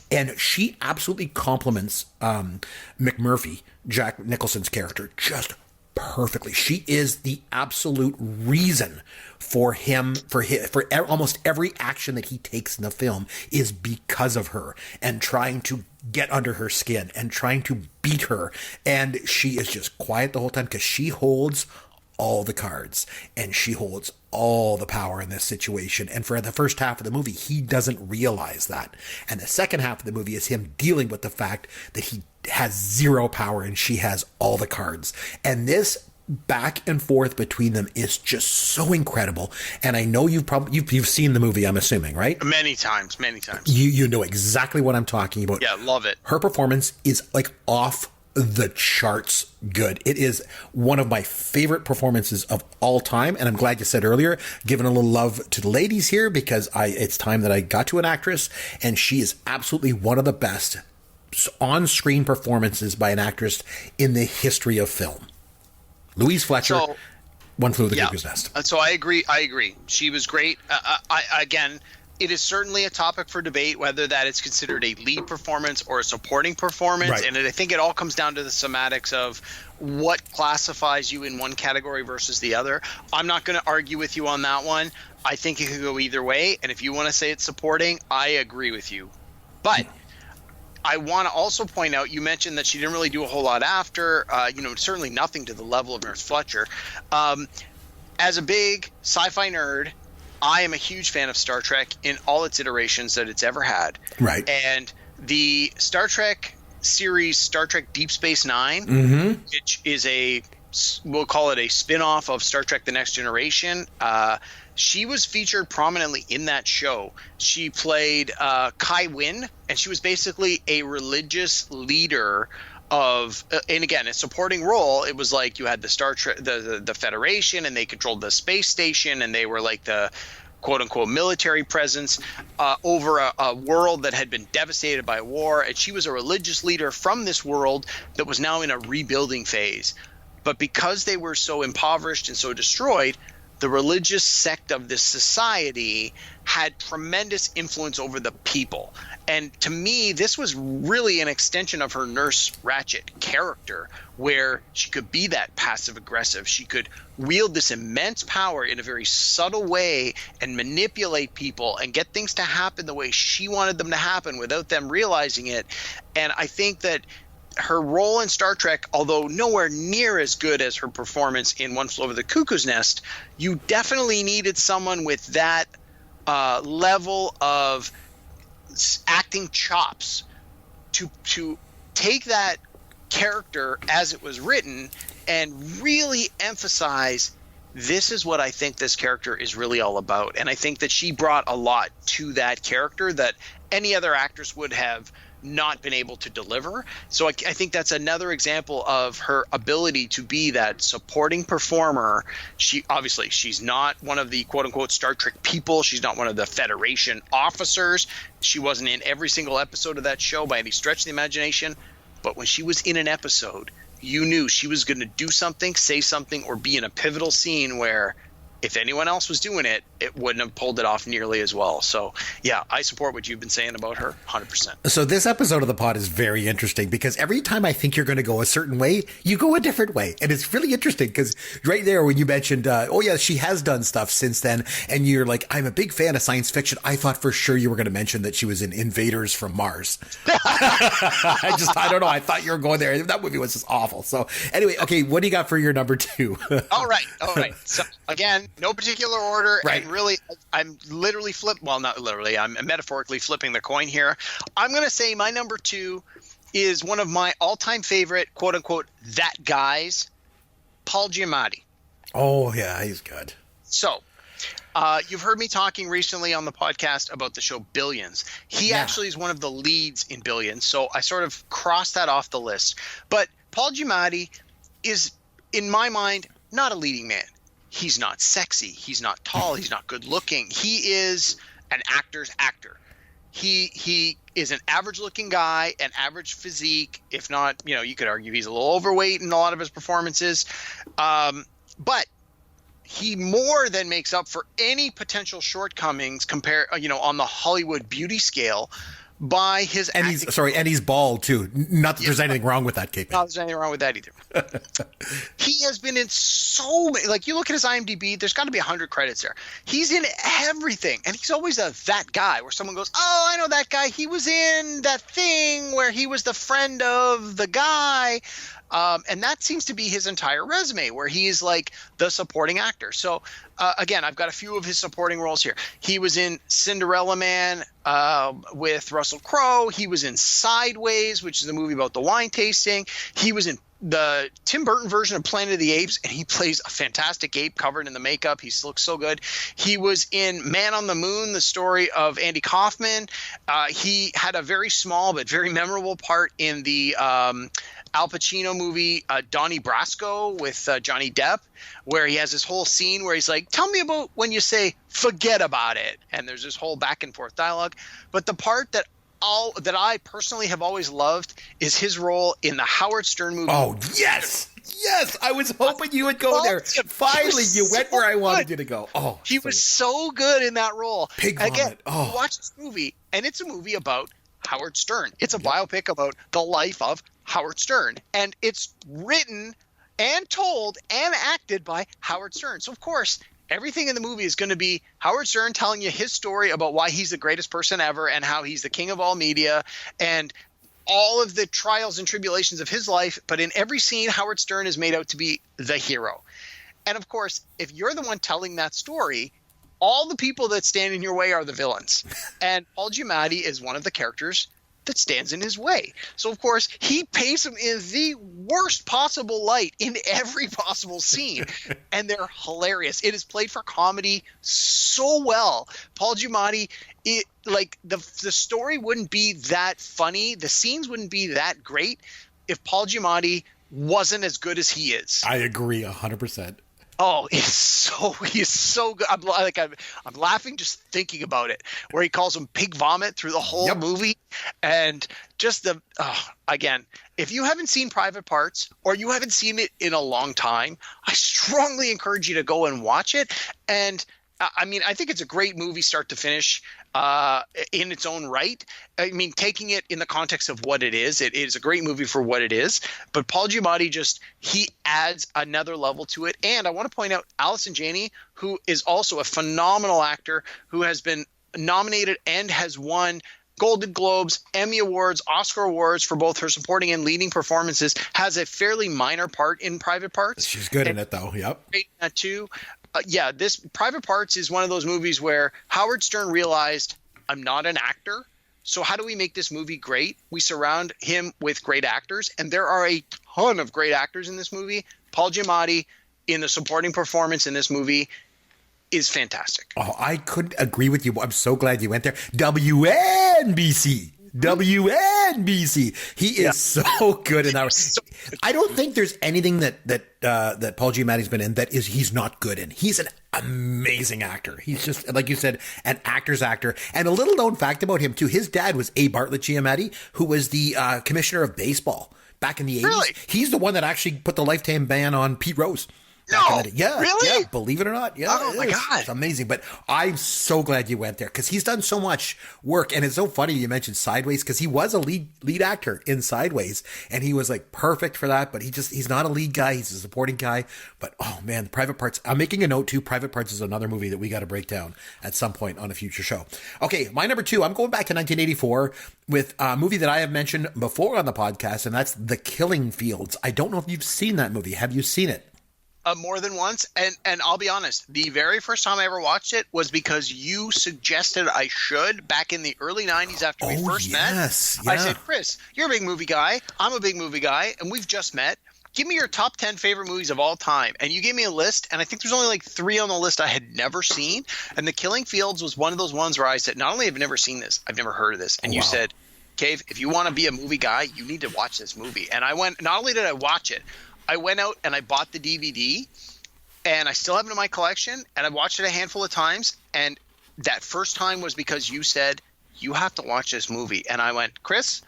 And she absolutely complements McMurphy, Jack Nicholson's character, just perfectly. She is the absolute reason for almost every action that he takes in the film is because of her, and trying to get under her skin and trying to beat her. And she is just quiet the whole time because she holds all the cards and she holds all the power in this situation. And for the first half of the movie, he doesn't realize that. And the second half of the movie is him dealing with the fact that he has zero power and she has all the cards. And this back and forth between them is just so incredible. And I know you've seen the movie, I'm assuming, right?
Many times.
You know exactly what I'm talking about.
Yeah, love it.
Her performance is like off the charts good. It is one of my favorite performances of all time. And I'm glad you said earlier, giving a little love to the ladies here, because it's time that I got to an actress, and she is absolutely one of the best on-screen performances by an actress in the history of film. Louise Fletcher, One Flew Over the Cuckoo's Nest.
So I agree. She was great. Again, it is certainly a topic for debate whether that is considered a lead performance or a supporting performance. Right. And I think it all comes down to the semantics of what classifies you in one category versus the other. I'm not going to argue with you on that one. I think it could go either way. And if you want to say it's supporting, I agree with you. But I want to also point out, you mentioned that she didn't really do a whole lot after, certainly nothing to the level of Nurse Fletcher. As a big sci-fi nerd, I am a huge fan of Star Trek in all its iterations that it's ever had. Right. And the Star Trek series, Star Trek Deep Space Nine, which is we'll call it a spin-off of Star Trek The Next Generation, she was featured prominently in that show. She played Kai Wynn, and she was basically a religious leader and again, a supporting role. It was like you had the Star Trek, the Federation, and they controlled the space station, and they were like the quote unquote military presence over a world that had been devastated by war. And she was a religious leader from this world that was now in a rebuilding phase. But because they were so impoverished and so destroyed, the religious sect of this society had tremendous influence over the people. And to me, this was really an extension of her Nurse Ratched character, where she could be that passive aggressive. She could wield this immense power in a very subtle way and manipulate people and get things to happen the way she wanted them to happen without them realizing it. And I think that her role in Star Trek, although nowhere near as good as her performance in One Flew Over the Cuckoo's Nest, you definitely needed someone with that level of acting chops to take that character as it was written and really emphasize, this is what I think this character is really all about. And I think that she brought a lot to that character that any other actress would have not been able to deliver. So I think that's another example of her ability to be that supporting performer. She's not one of the quote unquote Star Trek people. She's not one of the Federation officers. She wasn't in every single episode of that show by any stretch of the imagination. But when she was in an episode, you knew she was going to do something, say something, or be in a pivotal scene where if anyone else was doing it, it wouldn't have pulled it off nearly as well. So, yeah, I support what you've been saying about her 100%.
So this episode of the pod is very interesting because every time I think you're going to go a certain way, you go a different way. And it's really interesting because right there when you mentioned, oh, yeah, she has done stuff since then. And you're like, I'm a big fan of science fiction. I thought for sure you were going to mention that she was in Invaders from Mars. I don't know. I thought you were going there. That movie was just awful. So anyway, okay, what do you got for your number 2?
All right. So again, no particular order.
Right.
And really, I'm literally not literally, I'm metaphorically flipping the coin here. I'm going to say my number 2 is one of my all-time favorite, quote unquote, that guys, Paul Giamatti.
Oh, yeah, he's good.
So, you've heard me talking recently on the podcast about the show Billions. He actually is one of the leads in Billions. So I sort of crossed that off the list. But Paul Giamatti is, in my mind, not a leading man. He's not sexy. He's not tall. He's not good looking. He is an actor's actor. He is an average looking guy, an average physique. If not, you could argue he's a little overweight in a lot of his performances. But he more than makes up for any potential shortcomings on the Hollywood beauty scale by his
and
acting.
And he's bald too. Not that there's anything wrong with that, Caveman.
No, there's anything wrong with that either. He has been in so many, like you look at his IMDb, there's got to be 100 credits there. He's in everything, and he's always that guy where someone goes, oh, I know that guy. He was in that thing where he was the friend of the guy. And that seems to be his entire resume, where he is like the supporting actor. So, again, I've got a few of his supporting roles here. He was in Cinderella Man with Russell Crowe. He was in Sideways, which is a movie about the wine tasting. He was in the Tim Burton version of Planet of the Apes, and he plays a fantastic ape covered in the makeup. He looks so good. He was in Man on the Moon, the story of Andy Kaufman. He had a very small but very memorable part in the Al Pacino movie Donnie Brasco with Johnny Depp, where he has this whole scene where he's like, tell me about when you say forget about it, and there's this whole back and forth dialogue. But the part that I personally have always loved is his role in the Howard Stern movie.
Oh, yes. I was hoping you would go there. Finally, you went where I wanted you to go. Oh,
he was so good in that role.
Pig vomit.
Again, you watch this movie, and it's a movie about Howard Stern. It's a biopic about the life of Howard Stern, and it's written and told and acted by Howard Stern. So, of course, everything in the movie is going to be Howard Stern telling you his story about why he's the greatest person ever and how he's the king of all media and all of the trials and tribulations of his life. But in every scene, Howard Stern is made out to be the hero. And, of course, if you're the one telling that story, all the people that stand in your way are the villains. And Paul Giamatti is one of the characters that stands in his way. So, of course, he paints him in the worst possible light in every possible scene. And they're hilarious. It is played for comedy so well. Paul Giamatti, the story wouldn't be that funny. The scenes wouldn't be that great if Paul Giamatti wasn't as good as he is.
I agree 100%.
Oh, he's so good. I'm laughing just thinking about it, where he calls him pig vomit through the whole movie. And just again, if you haven't seen Private Parts or you haven't seen it in a long time, I strongly encourage you to go and watch it. And I mean, I think it's a great movie start to finish in its own right. I mean, taking it in the context of what it is a great movie for what it is. But Paul Giamatti he adds another level to it. And I want to point out Allison Janney, who is also a phenomenal actor who has been nominated and has won Golden Globes, Emmy Awards, Oscar Awards for both her supporting and leading performances, has a fairly minor part in Private Parts.
She's good in it, though. Yep.
Great in that too. This Private Parts is one of those movies where Howard Stern realized, I'm not an actor, so how do we make this movie great? We surround him with great actors, and there are a ton of great actors in this movie. Paul Giamatti in the supporting performance in this movie is fantastic.
Oh, I couldn't agree with you. I'm so glad you went there. WNBC. He is so good in that. I don't think there's anything that Paul Giamatti's been in that he's not good in. He's an amazing actor. He's just, like you said, an actor's actor. And a little known fact about him too, his dad was A. Bartlett Giamatti, who was the commissioner of baseball back in the 80s.
Really?
He's the one that actually put the lifetime ban on Pete Rose.
No,
yeah,
really?
Yeah, believe it or not. Yeah,
oh my God.
It's amazing. But I'm so glad you went there because he's done so much work. And it's so funny you mentioned Sideways because he was a lead actor in Sideways and he was like perfect for that. But he's not a lead guy. He's a supporting guy. But oh man, Private Parts. I'm making a note too. Private Parts is another movie that we got to break down at some point on a future show. Okay, my number 2, I'm going back to 1984 with a movie that I have mentioned before on the podcast, and that's The Killing Fields. I don't know if you've seen that movie. Have you seen it?
More than once, and I'll be honest, the very first time I ever watched it was because you suggested I should back in the early 90s after we first met.
Yeah.
I said, Chris, you're a big movie guy, I'm a big movie guy, and we've just met. Give me your top 10 favorite movies of all time. And you gave me a list, and I think there's only like 3 on the list I had never seen. And The Killing Fields was one of those ones where I said, not only have I never seen this, I've never heard of this. And you said, Cave, if you want to be a movie guy, you need to watch this movie. And I went, not only did I watch it, I went out and I bought the DVD, and I still have it in my collection, and I watched it a handful of times. And that first time was because you said, you have to watch this movie. And I went, Chris,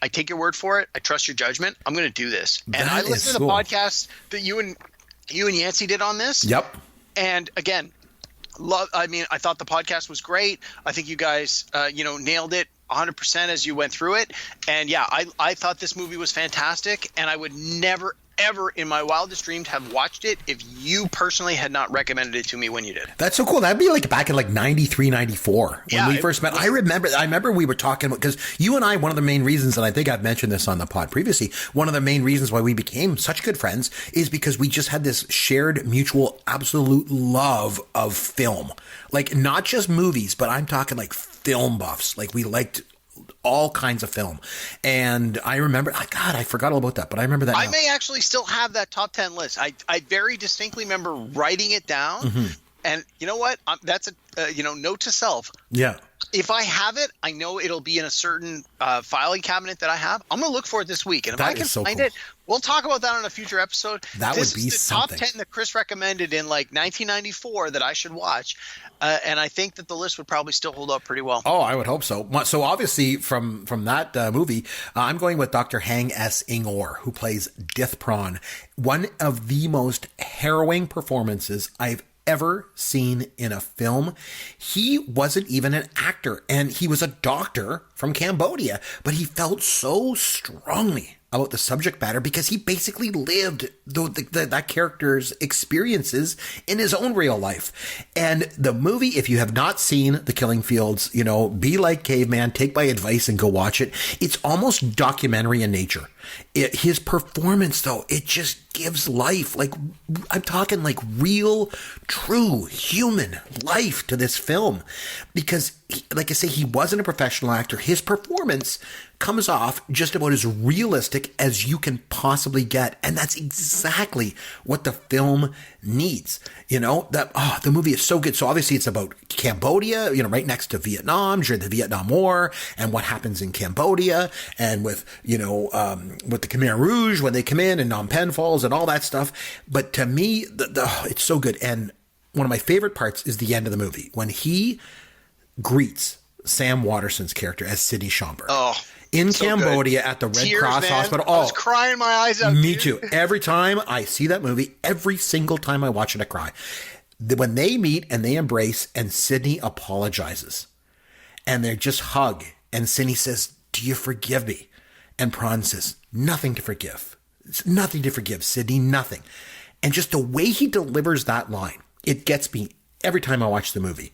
I take your word for it. I trust your judgment. I'm going to do this. And I listened to the podcast that you and Yancey did on this.
Yep.
And again, I thought the podcast was great. I think you guys, nailed it 100% as you went through it. And yeah, I thought this movie was fantastic, and I would never, ever in my wildest dreams have watched it if you personally had not recommended it to me when you did.
That's so cool. That'd be like back in like 93, 94 when we first met. I remember we were talking about, because you and I, one of the main reasons, and I think I've mentioned this on the pod previously, one of the main reasons why we became such good friends is because we just had this shared mutual absolute love of film. Like not just movies, but I'm talking like film buffs. Like we liked all kinds of film. And I remember, God, I forgot all about that, but I remember that now.
I may actually still have that top 10 list. I very distinctly remember writing it down. Mm-hmm. And you know what? That's a note to self.
Yeah.
If I have it, I know it'll be in a certain filing cabinet that I have. I'm going to look for it this week. And if I can find it, we'll talk about that on a future episode.
That would be something.
Top 10 that Chris recommended in like 1994 that I should watch. And I think that the list would probably still hold up pretty well.
Oh, I would hope so. So obviously from that movie, I'm going with Dr. Hang S. Ingor, who plays Dith Prawn. One of the most harrowing performances I've ever seen in a film. He wasn't even an actor, and he was a doctor from Cambodia, but he felt so strongly about the subject matter because he basically lived that character's experiences in his own real life. And the movie, if you have not seen The Killing Fields, be like Caveman, take my advice and go watch it. It's almost documentary in nature. His performance, though, it just gives life. Like, I'm talking like real, true human life to this film because, like I say, he wasn't a professional actor. His performance comes off just about as realistic as you can possibly get. And that's exactly what the film needs. The movie is so good. So obviously it's about Cambodia, right next to Vietnam, during the Vietnam War, and what happens in Cambodia, and with the Khmer Rouge when they come in, and Phnom Penh Falls and all that stuff. But to me, it's so good. And one of my favorite parts is the end of the movie when he greets Sam Waterston's character as Sidney Schomburg.
Oh,
in
so
Cambodia
good.
at the Red
Tears,
Cross
man.
Hospital.
I was crying my eyes out.
Me too. Every time I see that movie, every single time I watch it, I cry. When they meet and they embrace and Sidney apologizes and they just hug and Sidney says, "Do you forgive me?" And Prawn says, "Nothing to forgive. It's nothing to forgive, Sidney, nothing." And just the way he delivers that line, it gets me every time I watch the movie.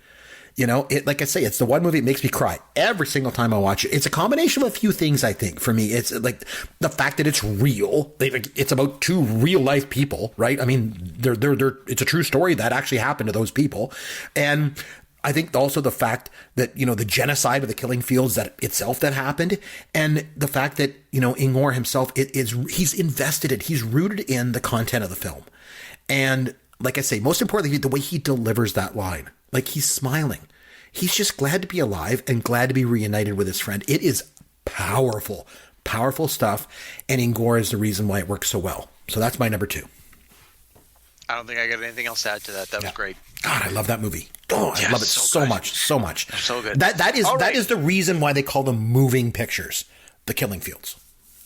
Like I say, it's the one movie that makes me cry every single time I watch it. It's a combination of a few things, I think, for me. It's like the fact that it's real. It's about two real life people, right? I mean, it's a true story that actually happened to those people. And I think also the fact that, the genocide of the killing fields that happened, and the fact that, Ingmar himself he's invested in, he's rooted in the content of the film. And like I say, most importantly, the way he delivers that line, like he's smiling. He's just glad to be alive and glad to be reunited with his friend. It is powerful, powerful stuff. And Ingmar is the reason why it works so well. So that's my number 2.
I don't think I got anything else to add to that. That was great.
God, I love that movie. Oh, I love it so much, so much.
So good.
That is the reason why they call them moving pictures, the killing fields.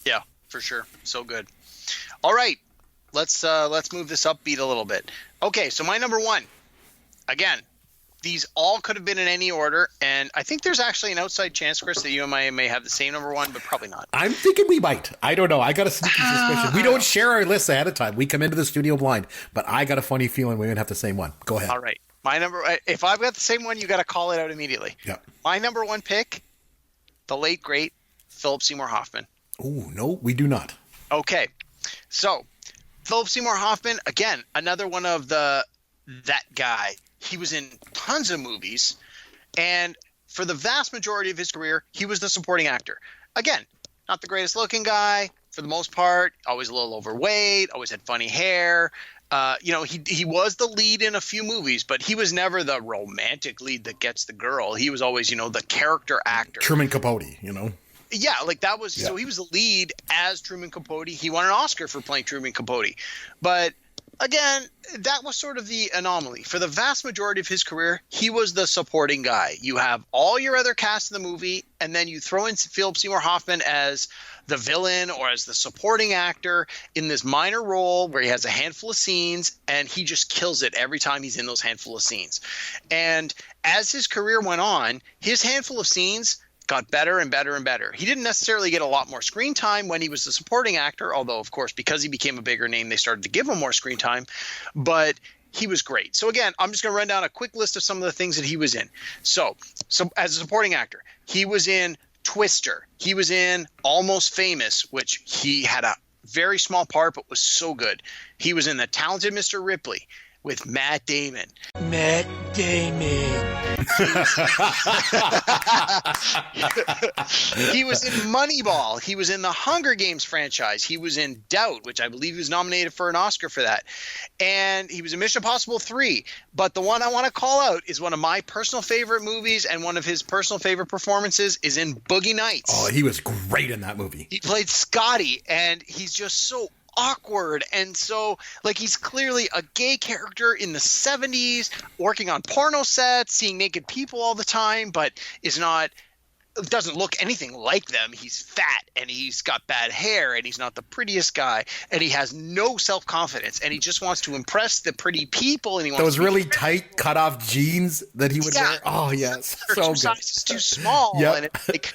Yeah, for sure. So good. All right. Let's move this upbeat a little bit. Okay, so my number 1. Again, these all could have been in any order, and I think there's actually an outside chance, Chris, that you and I may have the same number 1, but probably not.
I'm thinking we might. I don't know. I got a sneaky suspicion. We don't share our lists ahead of time. We come into the studio blind, but I got a funny feeling we would have the same one. Go ahead.
All right. If I've got the same one, you got to call it out immediately.
Yeah.
My number 1 pick, the late, great Philip Seymour Hoffman.
Oh, no, we do not.
Okay. So, Philip Seymour Hoffman, again, another one of that guy. He was in tons of movies, and for the vast majority of his career, he was the supporting actor. Again, not the greatest looking guy for the most part, always a little overweight, always had funny hair. He was the lead in a few movies, but he was never the romantic lead that gets the girl. He was always, the character actor.
Truman Capote,
Yeah, like that was so he was the lead as Truman Capote. He won an Oscar for playing Truman Capote. But again, that was sort of the anomaly. For the vast majority of his career, he was the supporting guy. You have all your other cast in the movie, and then you throw in Philip Seymour Hoffman as the villain or as the supporting actor in this minor role where he has a handful of scenes, and he just kills it every time he's in those handful of scenes. And as his career went on, his handful of scenes got better and better and better. He didn't necessarily get a lot more screen time when he was the supporting actor, although, of course, because he became a bigger name, they started to give him more screen time. But he was great. So, again, I'm just going to run down a quick list of some of the things that he was in. So as a supporting actor, he was in Twister. He was in Almost Famous, which he had a very small part but was so good. He was in The Talented Mr. Ripley with Matt Damon.
Matt Damon.
He was in Moneyball. He was in the Hunger Games franchise. He was in Doubt, which I believe he was nominated for an Oscar for that. And he was in Mission Impossible 3. But the one I want to call out is one of my personal favorite movies, and one of his personal favorite performances is in Boogie Nights.
Oh, he was great in that movie.
He played Scotty, and he's just so awkward, and so he's clearly a gay character in the 70s working on porno sets, seeing naked people all the time, but doesn't look anything like them. He's fat, and he's got bad hair, and he's not the prettiest guy, and he has no self-confidence, and he just wants to impress the pretty people, and he wants
those
to
really tight cut-off jeans that he would wear. Oh yes, so
two
good.
sizes too small.
Yep.
And it's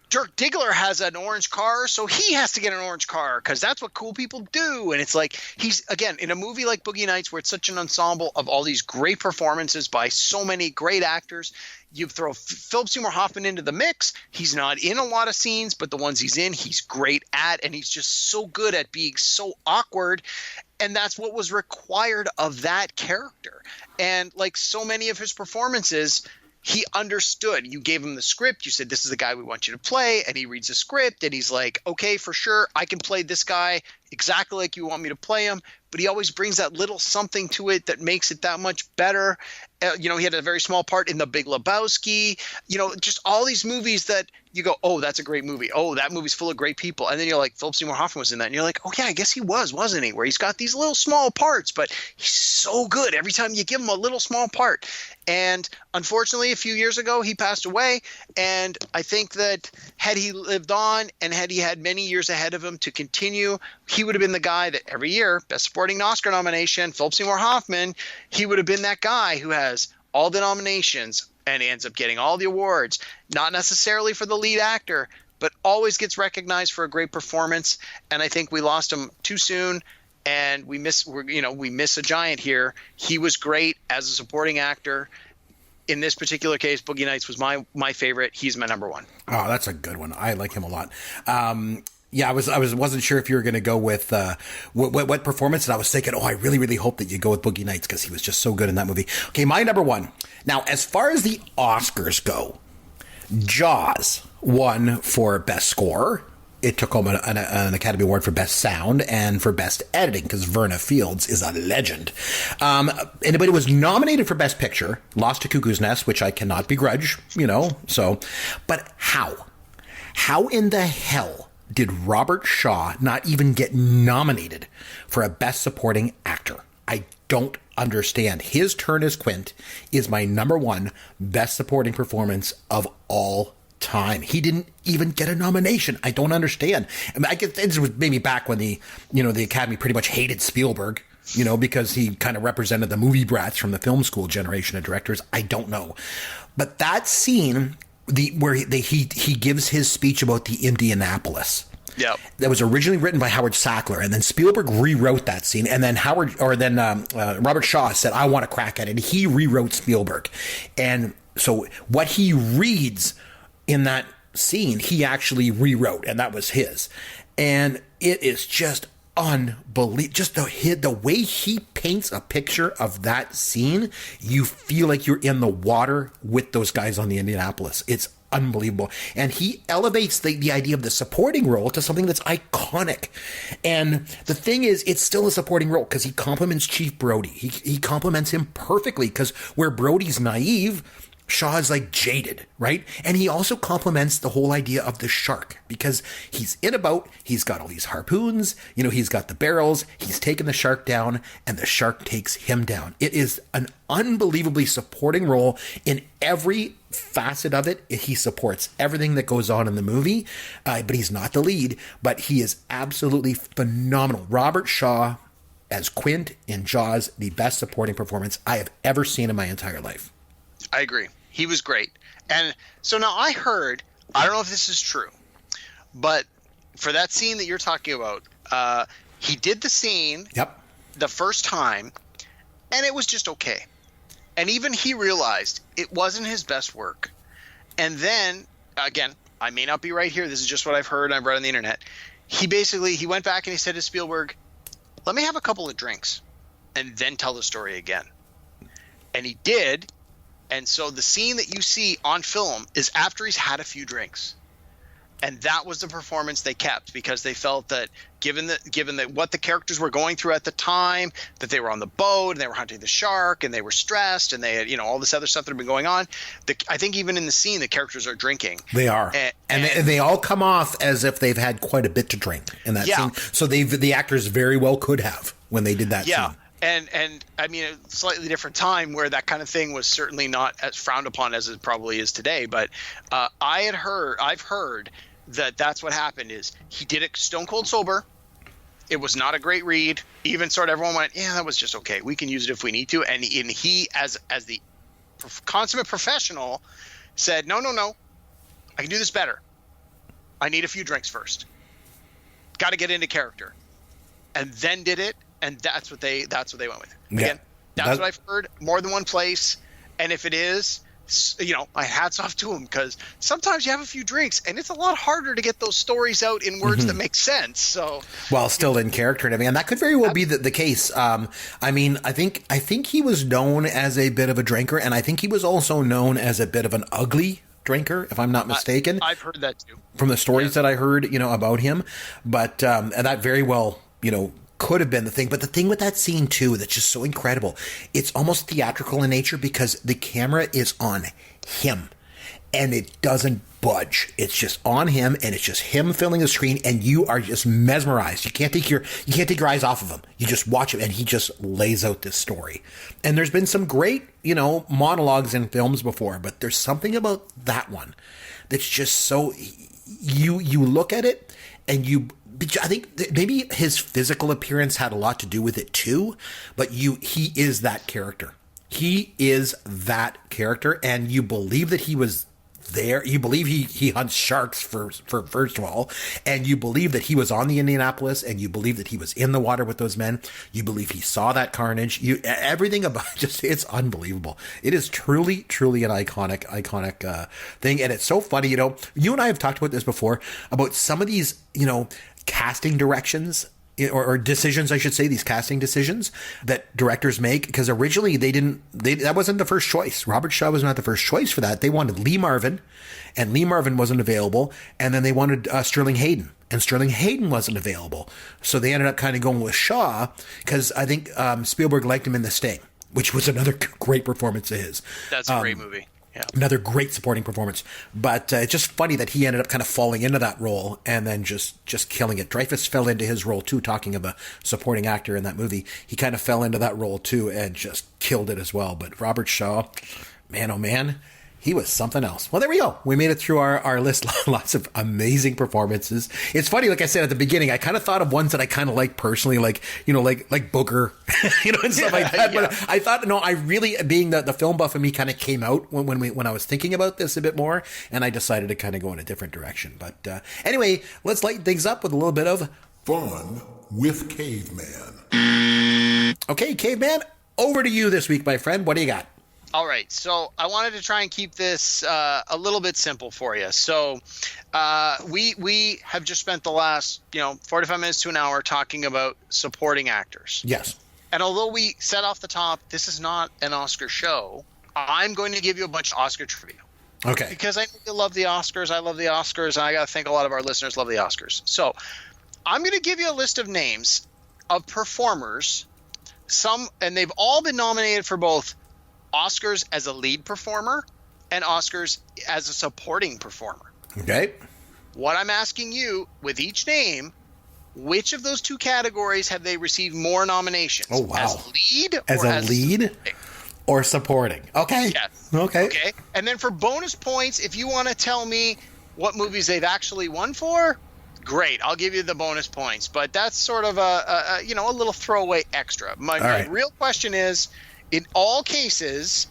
Dirk Diggler has an orange car, so he has to get an orange car because that's what cool people do. And it's like he's, again, in a movie like Boogie Nights where it's such an ensemble of all these great performances by so many great actors, you throw Philip Seymour Hoffman into the mix. He's not in a lot of scenes, but the ones he's in, he's great at, and he's just so good at being so awkward. And that's what was required of that character. And like so many of his performances, he understood. You gave him the script. You said, this is the guy we want you to play. And he reads the script and he's like, okay, for sure. I can play this guy exactly like you want me to play him. But he always brings that little something to it that makes it that much better. He had a very small part in The Big Lebowski. Just all these movies that you go, oh, that's a great movie. Oh, that movie's full of great people. And then you're like, Philip Seymour Hoffman was in that. And you're like, oh, yeah, I guess he was, wasn't he? Where he's got these little small parts, but he's so good every time you give him a little small part. And unfortunately, a few years ago, he passed away. And I think that had he lived on and had he had many years ahead of him to continue, he would have been the guy that every year, Best Supporting Oscar nomination, Philip Seymour Hoffman, he would have been that guy who has all the nominations and he ends up getting all the awards, not necessarily for the lead actor, but always gets recognized for a great performance. And I think we lost him too soon. And we miss a giant here. He was great as a supporting actor. In this particular case, Boogie Nights was my favorite. He's my number one.
Oh, that's a good one. I like him a lot. Yeah, I wasn't sure if you were going to go with what performance, and I was thinking, I really, really hope that you go with Boogie Nights because he was just so good in that movie. Okay, my number one. Now, as far as the Oscars go, Jaws won for Best Score. It took home an Academy Award for Best Sound and for Best Editing because Verna Fields is a legend. Anybody was nominated for Best Picture, lost to Cuckoo's Nest, which I cannot begrudge, But how? How in the hell did Robert Shaw not even get nominated for a Best Supporting Actor? I don't understand. His turn as Quint is my number one Best Supporting performance of all time. He didn't even get a nomination. I don't understand. I guess this was maybe back when the Academy pretty much hated Spielberg, because he kind of represented the movie brats from the film school generation of directors. I don't know. But that scene where he gives his speech about the Indianapolis.
Yeah,
that was originally written by Howard Sackler, and then Spielberg rewrote that scene, and then Robert Shaw said, "I want to crack at it." He rewrote Spielberg, and so what he reads in that scene, he actually rewrote, and that was his, and it is just unbelievable. Just the way he paints a picture of that scene, you feel like you're in the water with those guys on the Indianapolis. It's unbelievable. And he elevates the idea of the supporting role to something that's iconic. And the thing is, it's still a supporting role because he compliments Chief Brody. He compliments him perfectly because where Brody's naive, Shaw's like jaded, right? And he also compliments the whole idea of the shark because he's in a boat, he's got all these harpoons, he's got the barrels, he's taken the shark down, and the shark takes him down. It is an unbelievably supporting role in every facet of it. He supports everything that goes on in the movie, but he's not the lead, but he is absolutely phenomenal. Robert Shaw as Quint in Jaws, the best supporting performance I have ever seen in my entire life.
I agree. He was great. And so now I don't know if this is true, but for that scene that you're talking about, he did the scene the first time, and it was just okay. And even he realized it wasn't his best work. And then, again, I may not be right here. This is just what I've heard and I've read on the internet. He went back and he said to Spielberg, let me have a couple of drinks and then tell the story again. And he did. And so the scene that you see on film is after he's had a few drinks. And that was the performance they kept because they felt that given that what the characters were going through at the time, that they were on the boat and they were hunting the shark and they were stressed and they had, all this other stuff that had been going on. I think even in the scene, the characters are drinking.
They are. And they all come off as if they've had quite a bit to drink in that scene. So the actors very well could have when they did that scene.
And I mean, a slightly different time where that kind of thing was certainly not as frowned upon as it probably is today. But I've heard that that's what happened is he did it stone cold sober. It was not a great read. Even sort of everyone went, yeah, that was just okay. We can use it if we need to. And he as the consummate professional said, no, I can do this better. I need a few drinks first. Got to get into character. And then did it. And that's what they went with. Again, that's what I've heard more than one place. And if it is, my hats off to him, because sometimes you have a few drinks and it's a lot harder to get those stories out in words that make sense. So,
well, still in character and everything, and that could very well be the case. I mean, I think he was known as a bit of a drinker, and I think he was also known as a bit of an ugly drinker, if I'm not mistaken.
I've heard that too
from the stories that I heard, about him. But and that very well, could have been the thing. But the thing with that scene too, that's just so incredible, it's almost theatrical in nature because the camera is on him and it doesn't budge. It's just on him, and it's just him filling the screen, and you are just mesmerized. You can't take your eyes off of him. You just watch him, and he just lays out this story. And there's been some great, monologues in films before, but there's something about that one that's just so, you look at it and I think maybe his physical appearance had a lot to do with it too, but he is that character. He is that character, and you believe that he was there. You believe he hunts sharks for first of all, and you believe that he was on the Indianapolis, and you believe that he was in the water with those men. You believe he saw that carnage. Everything about it's unbelievable. It is truly an iconic thing, and it's so funny. You and I have talked about this before about some of these casting directions. Or decisions, I should say, these casting decisions that directors make, because originally that wasn't the first choice. Robert Shaw was not the first choice for that. They wanted Lee Marvin, and Lee Marvin wasn't available. And then they wanted Sterling Hayden, and Sterling Hayden wasn't available. So they ended up kind of going with Shaw, because I think Spielberg liked him in The Sting, which was another great performance of his.
That's a great movie. Yeah.
Another great supporting performance. But it's just funny that he ended up kind of falling into that role and then just killing it. Dreyfuss fell into his role too, talking of a supporting actor in that movie. He kind of fell into that role too and just killed it as well. But Robert Shaw, man, oh man, he was something else. Well, there we go. We made it through our list. Lots of amazing performances. It's funny, like I said at the beginning, I kind of thought of ones that I kind of like personally, like Booker, and stuff like that.
Yeah.
But I thought, no, I really, being the film buff in me, kind of came out when I was thinking about this a bit more, and I decided to kind of go in a different direction. But anyway, let's lighten things up with a little bit of
Fun with Caveman.
Okay, Caveman, over to you this week, my friend. What do you got?
All right, so I wanted to try and keep this a little bit simple for you. So we have just spent the last 45 minutes to an hour talking about supporting actors.
Yes.
And although we said off the top, this is not an Oscar show, I'm going to give you a bunch of Oscar trivia.
Okay.
Because I know you love the Oscars, I love the Oscars, and I got to think a lot of our listeners love the Oscars. So I'm going to give you a list of names of performers, and they've all been nominated for both Oscars as a lead performer and Oscars as a supporting performer.
Okay.
What I'm asking you, with each name, which of those two categories have they received more nominations?
Oh, wow.
As lead
as
or
a lead or supporting? Okay.
Yes.
Okay.
And then for bonus points, if you want to tell me what movies they've actually won for, great. I'll give you the bonus points. But that's sort of a little throwaway extra. My real question is, in all cases,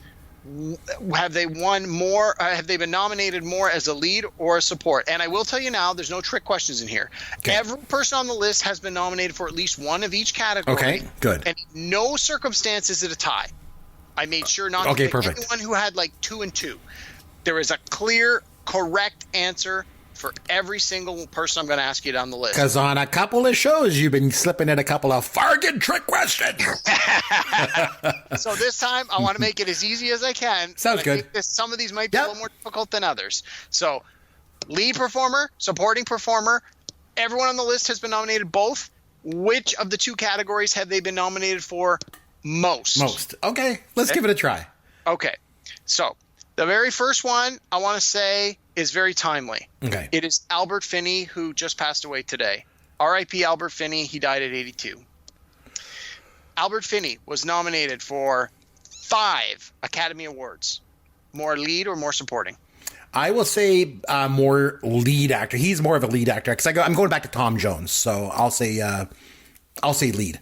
have they won more? Have they been nominated more as a lead or a support? And I will tell you now, there's no trick questions in here. Okay. Every person on the list has been nominated for at least one of each category.
Okay, good.
And in no circumstance is it a tie. I made sure not to pick anyone who had like 2 and 2. There is a clear, correct answer for every single person I'm going to ask you down the list.
Because on a couple of shows, you've been slipping in a couple of fargin trick questions.
So this time, I want to make it as easy as I can.
Sounds good.
Some of these might be a little more difficult than others. So lead performer, supporting performer, everyone on the list has been nominated both. Which of the two categories have they been nominated for most?
Most. Okay, let's give it a try.
Okay, so the very first one I want to say is very timely.
Okay.
It is Albert Finney, who just passed away today. R.I.P. Albert Finney. He died at 82. Albert Finney was nominated for 5 Academy Awards. More lead or more supporting?
I will say more lead actor. He's more of a lead actor because I'm going back to Tom Jones, so I'll say lead.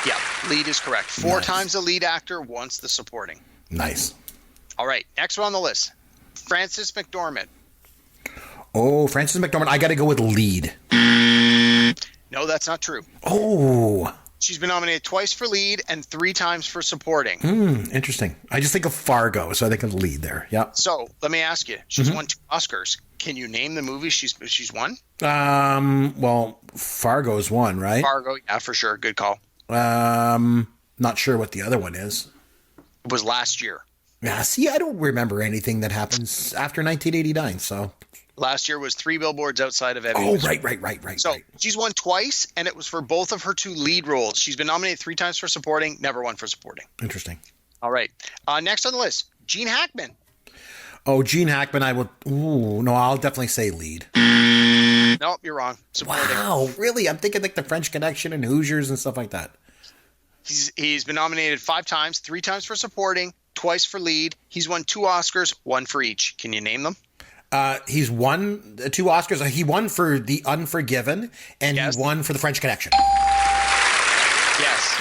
Yeah, lead is correct. 4
Nice.
times the lead actor, once the supporting.
Nice.
All right, next one on the list. Frances McDormand.
Oh, Frances McDormand. I got to go with lead.
No, that's not true.
Oh.
She's been nominated twice for lead and 3 times for supporting.
Interesting. I just think of Fargo, so I think of lead there. Yeah.
So let me ask you: she's won 2 Oscars. Can you name the movie she's won?
Well, Fargo's one, right?
Fargo, yeah, for sure. Good call.
Not sure what the other one is.
It was last year.
Yeah, see, I don't remember anything that happens after 1989, so.
Last year was 3 Billboards Outside of Ebbing.
Oh, right.
So she's won twice, and it was for both of her 2 lead roles. She's been nominated 3 times for supporting, never won for supporting.
Interesting.
All right. Next on the list, Gene Hackman.
Oh, Gene Hackman, I'll definitely say lead.
Nope, you're wrong. Supporting.
Wow, really? I'm thinking like the French Connection and Hoosiers and stuff like that.
He's been nominated 5 times, 3 times for supporting, twice for lead. He's won 2 Oscars, 1 for each. Can you name them?
He's won 2 Oscars. He won for The Unforgiven, and he won for the French Connection.
Yes.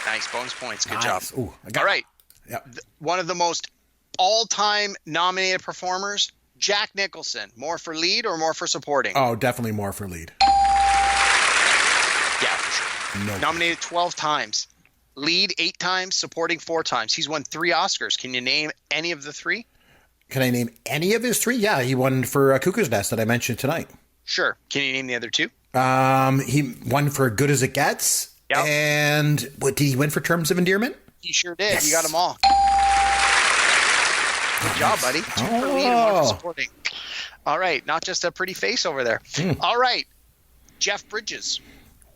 Nice. Bonus points. Good job.
Ooh,
all right.
Yep.
One of the most all-time nominated performers, Jack Nicholson. More for lead or more for supporting?
Oh, definitely more for lead.
Yeah, for sure.
No.
Nominated 12 times. Lead 8 times, supporting 4 times. He's won 3 Oscars. Can you name any of the 3?
Can I name any of his 3? Yeah, he won for Cuckoo's Nest that I mentioned tonight.
Sure. Can you name the other 2?
He won for Good as It Gets.
Yep.
And what did he win for Terms of Endearment?
He sure did.
Yes.
You got them all. Good job, buddy. 2 for lead and 1 for supporting. All right. Not just a pretty face over there. All right. Jeff Bridges.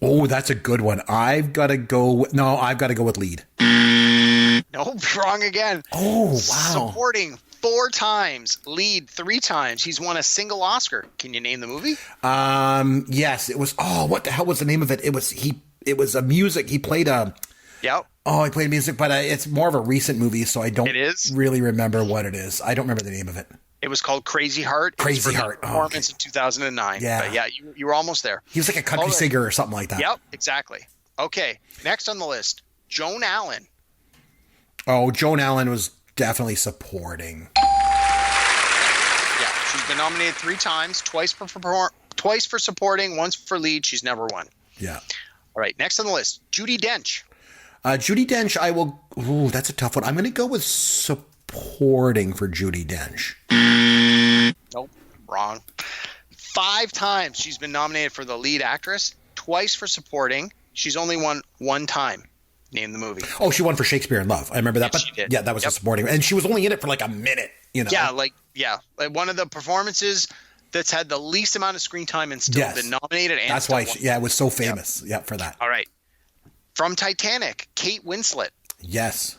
Oh, that's a good one. I've got to go with lead.
No, wrong again.
Oh, wow.
Supporting 4 times, lead 3 times. He's won a single Oscar. Can you name the movie?
Yes, it was. Oh, what the hell was the name of it? It was a music. He played a.
Yep.
Oh, he played music, but it's more of a recent movie, so I don't really remember what it is. I don't remember the name of it.
It was called Crazy Heart.
Crazy Heart.
Performance in 2009.
Yeah.
But yeah, you were almost there.
He was like a country singer or something like that.
Yep, exactly. Okay, next on the list, Joan Allen.
Oh, Joan Allen was definitely supporting.
Yeah, she's been nominated 3 times, twice for supporting, once for lead. She's never won.
Yeah.
All right, next on the list, Judi Dench.
Judi Dench, I will. Ooh, that's a tough one. I'm going to go with supporting for Judi Dench.
Nope, wrong. 5 times she's been nominated for the lead actress, twice for supporting. She's only won 1 time. Name the movie.
Oh, she won for Shakespeare in Love. I remember that.
Yes,
but
she did.
Yeah, that was a supporting. And she was only in it for like a minute, you know.
Yeah, like one of the performances that's had the least amount of screen time and still been nominated. And
that's why, it was so famous. Yeah, for that.
All right. From Titanic, Kate Winslet.
Yes.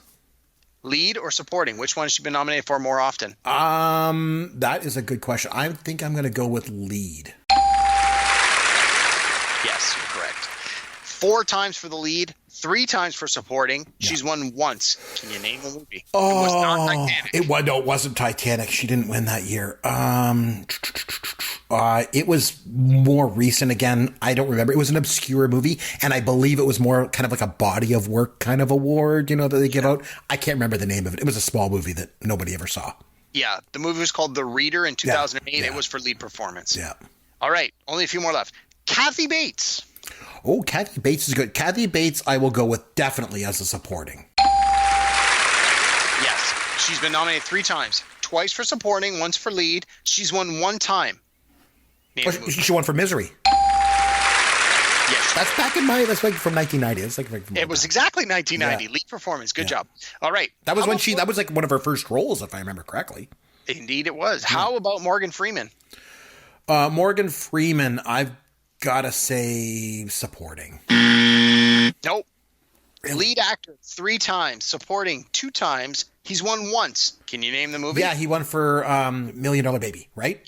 Lead or supporting? Which one has she been nominated for more often?
That is a good question. I think I'm going to go with lead.
Yes, you're correct. 4 times for the lead, 3 times for supporting. She's won once. Can you name the movie?
Oh,
it was not Titanic.
It wasn't Titanic. She didn't win that year. It was more recent again. I don't remember. It was an obscure movie, and I believe it was more kind of like a body of work kind of award, that they give out. I can't remember the name of it. It was a small movie that nobody ever saw.
Yeah, the movie was called The Reader in 2008.
Yeah.
It was for lead performance.
Yeah.
All right, only a few more left. Kathy Bates.
Oh, Kathy Bates is good. Kathy Bates, I will go with definitely as a supporting.
Yes, she's been nominated 3 times. Twice for supporting, once for lead. She's won 1 time.
She won for Misery.
Yes.
That's like from 1990. It's like
it was exactly 1990. Yeah. Lead performance. Good job. All right.
That was that was like one of her first roles, if I remember correctly.
Indeed it was. How about Morgan Freeman?
Morgan Freeman, I've got to say supporting.
Nope. Really? Lead actor 3 times, supporting 2 times. He's won once. Can you name the movie?
Yeah, he won for $1 Million Baby, right?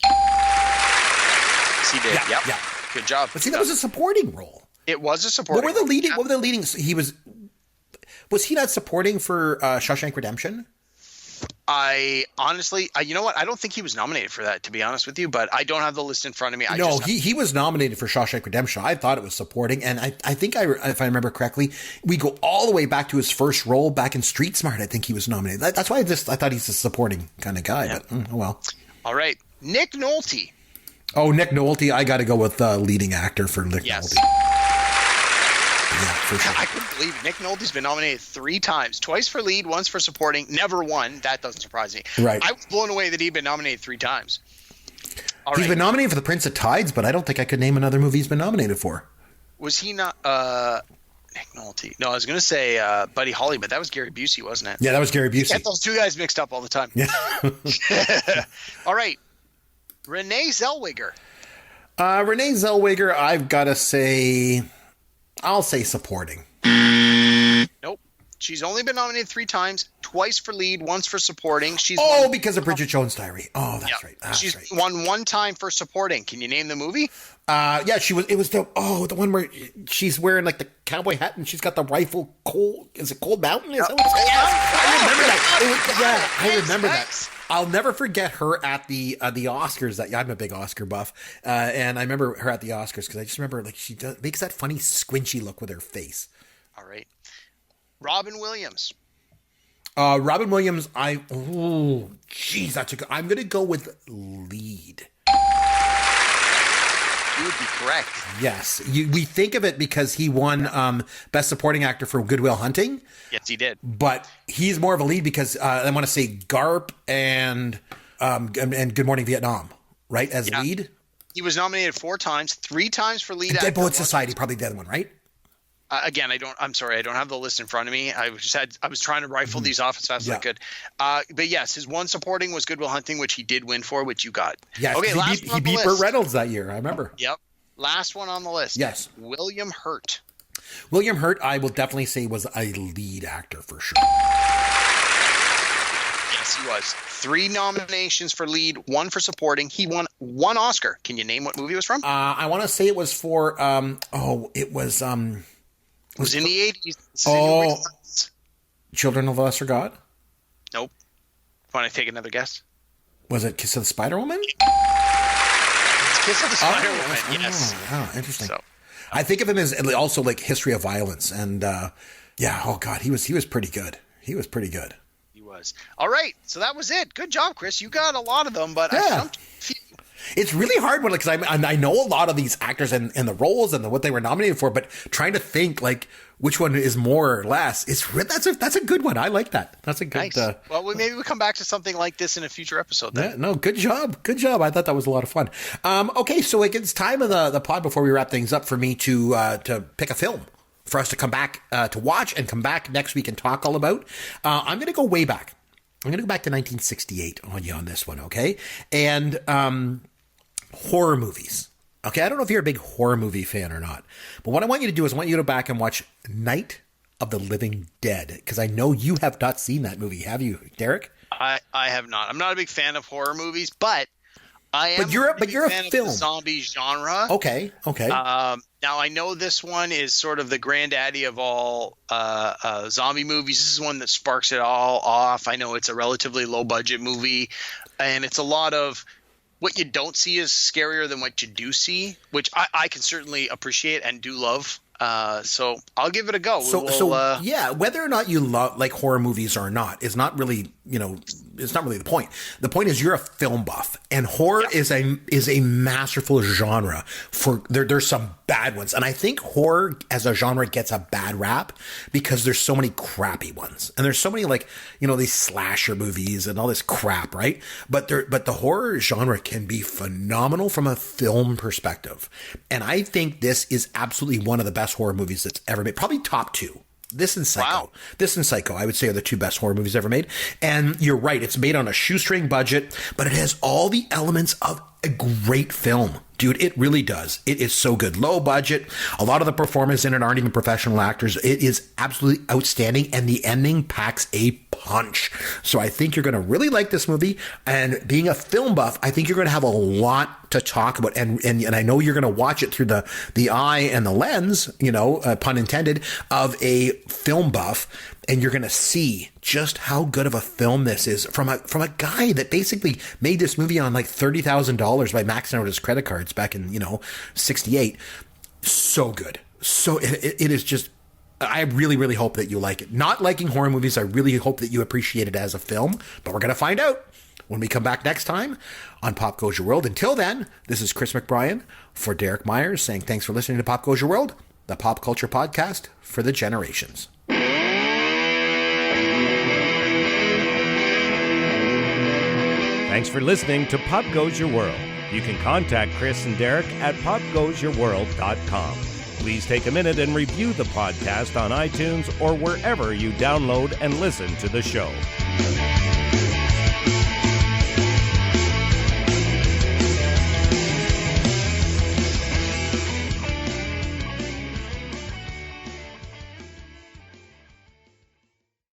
Yes, he did. Yeah. Good job.
But see, that was a supporting role.
It was a supporting
role. What were the leading? Was he not supporting for Shawshank Redemption?
I honestly, you know what? I don't think he was nominated for that, to be honest with you, but I don't have the list in front of me.
He was nominated for Shawshank Redemption. I thought it was supporting, and I think if I remember correctly, we go all the way back to his first role back in Street Smart. I think he was nominated. That's why I thought he's a supporting kind of guy, but oh well.
All right. Nick Nolte.
Oh, Nick Nolte. I got to go with leading actor for Nick Nolte. Yeah, for sure.
I couldn't believe it. Nick Nolte's been nominated 3 times, twice for lead, once for supporting, never won. That doesn't surprise me.
Right.
I was blown away that he'd been nominated 3 times. All
He's
right.
been nominated for The Prince of Tides, but I don't think I could name another movie he's been nominated for.
Was he not Nick Nolte? No, I was going to say Buddy Holly, but that was Gary Busey, wasn't it?
Yeah, that was Gary Busey.
Get those 2 guys mixed up all the time.
Yeah.
All right. Renee Zellweger.
Renee Zellweger, I've got to say, I'll say supporting.
Nope. She's only been nominated 3 times, twice for lead, once for supporting. She's
Because of Bridget Jones' Diary. Oh, that's right. That's
she's
right.
won 1 time for supporting. Can you name the movie?
Yeah, she was. It was the one where she's wearing like the cowboy hat and she's got the rifle. Is it Cold Mountain? Is that what it's called? Yes, I remember that.
Nice.
I'll never forget her at the Oscars. I'm a big Oscar buff, and I remember her at the Oscars because I just remember like she makes that funny squinchy look with her face.
All right. Robin Williams.
Robin Williams. That's a good. I'm gonna go with lead.
You would be correct.
Yes, we think of it because he won Best Supporting Actor for Good Will Hunting.
Yes, he did.
But he's more of a lead because I want to say Garp and Good Morning Vietnam, right? As lead.
He was nominated 4 times, 3 times for lead
Dead
actor.
Poets Society, probably the other one, right?
Again, I'm sorry, I don't have the list in front of me. I was trying to rifle these off as fast as I could. But yes, his one supporting was Good Will Hunting, which he did win for, which you got.
Yes,
okay,
he beat Burt Reynolds that year. I remember.
Yep. Last one on the list.
Yes.
William Hurt.
William Hurt, I will definitely say was a lead actor for sure.
Yes, he was. 3 nominations for lead, 1 for supporting. He won 1 Oscar. Can you name what movie it was from?
I want to say it was for. It was.
It was in the 80s.
Children of the Lesser God.
Nope. Want to take another guess?
Was it Kiss of the Spider Woman?
It's Kiss of the Spider Woman. Yes.
Oh, interesting.
So,
I think of him as also like History of Violence, and oh god, he was pretty good. He was pretty good.
he was. All right. So that was it. Good job, Chris. You got a lot of them, but I jumped a few.
It's really hard when, because I know a lot of these actors and the roles and what they were nominated for, but trying to think like which one is more or less, that's a good one. I like that. That's a good.
Nice. Well, maybe we'll come back to something like this in a future episode then.
Yeah, no, good job. Good job. I thought that was a lot of fun. Okay, so it's time of the pod before we wrap things up for me to pick a film for us to come back to watch and come back next week and talk all about. I'm going to go way back. I'm going to go back to 1968 on you on this one, okay? And horror movies. Okay, I don't know if you're a big horror movie fan or not, but what I want you to do is I want you to go back and watch Night of the Living Dead, because I know you have not seen that movie. Have you, Derek?
I have not. I'm not a big fan of horror movies, but I am.
But you're a
fan
film
of the zombie genre.
Okay.
Now I know this one is sort of the granddaddy of all zombie movies. This is one that sparks it all off. I know it's a relatively low budget movie, and it's a lot of what you don't see is scarier than what you do see, which I can certainly appreciate and do love. So I'll give it a go.
Yeah, whether or not you love like horror movies or not is not really, it's not really the point. The point is you're a film buff, and horror is a masterful genre. There's some bad ones, and I think horror as a genre gets a bad rap because there's so many crappy ones, and there's so many these slasher movies and all this crap, right? But the horror genre can be phenomenal from a film perspective, and I think this is absolutely one of the best horror movies that's ever made. Probably top 2. This and Psycho.
Wow.
This and Psycho, I would say, are the 2 best horror movies ever made. And you're right, it's made on a shoestring budget, but it has all the elements of a great film. Dude, it really does. It is so good. Low budget. A lot of the performers in it aren't even professional actors. It is absolutely outstanding, and the ending packs a punch. So I think you're going to really like this movie. And being a film buff, I think you're going to have a lot to talk about. And I know you're going to watch it through the eye and the lens, pun intended, of a film buff. And you're going to see just how good of a film this is from a guy that basically made this movie on like $30,000 by maxing out his credit cards back in, 68. So good. So it is just, I really, really hope that you like it. Not liking horror movies, I really hope that you appreciate it as a film, but we're going to find out when we come back next time on Pop Goes Your World. Until then, this is Chris McBrien for Derek Myers saying thanks for listening to Pop Goes Your World. the pop culture podcast for the generations.
Thanks for listening to Pop Goes Your World. You can contact Chris and Derek at popgoesyourworld.com. Please take a minute and review the podcast on iTunes or wherever you download and listen to the show.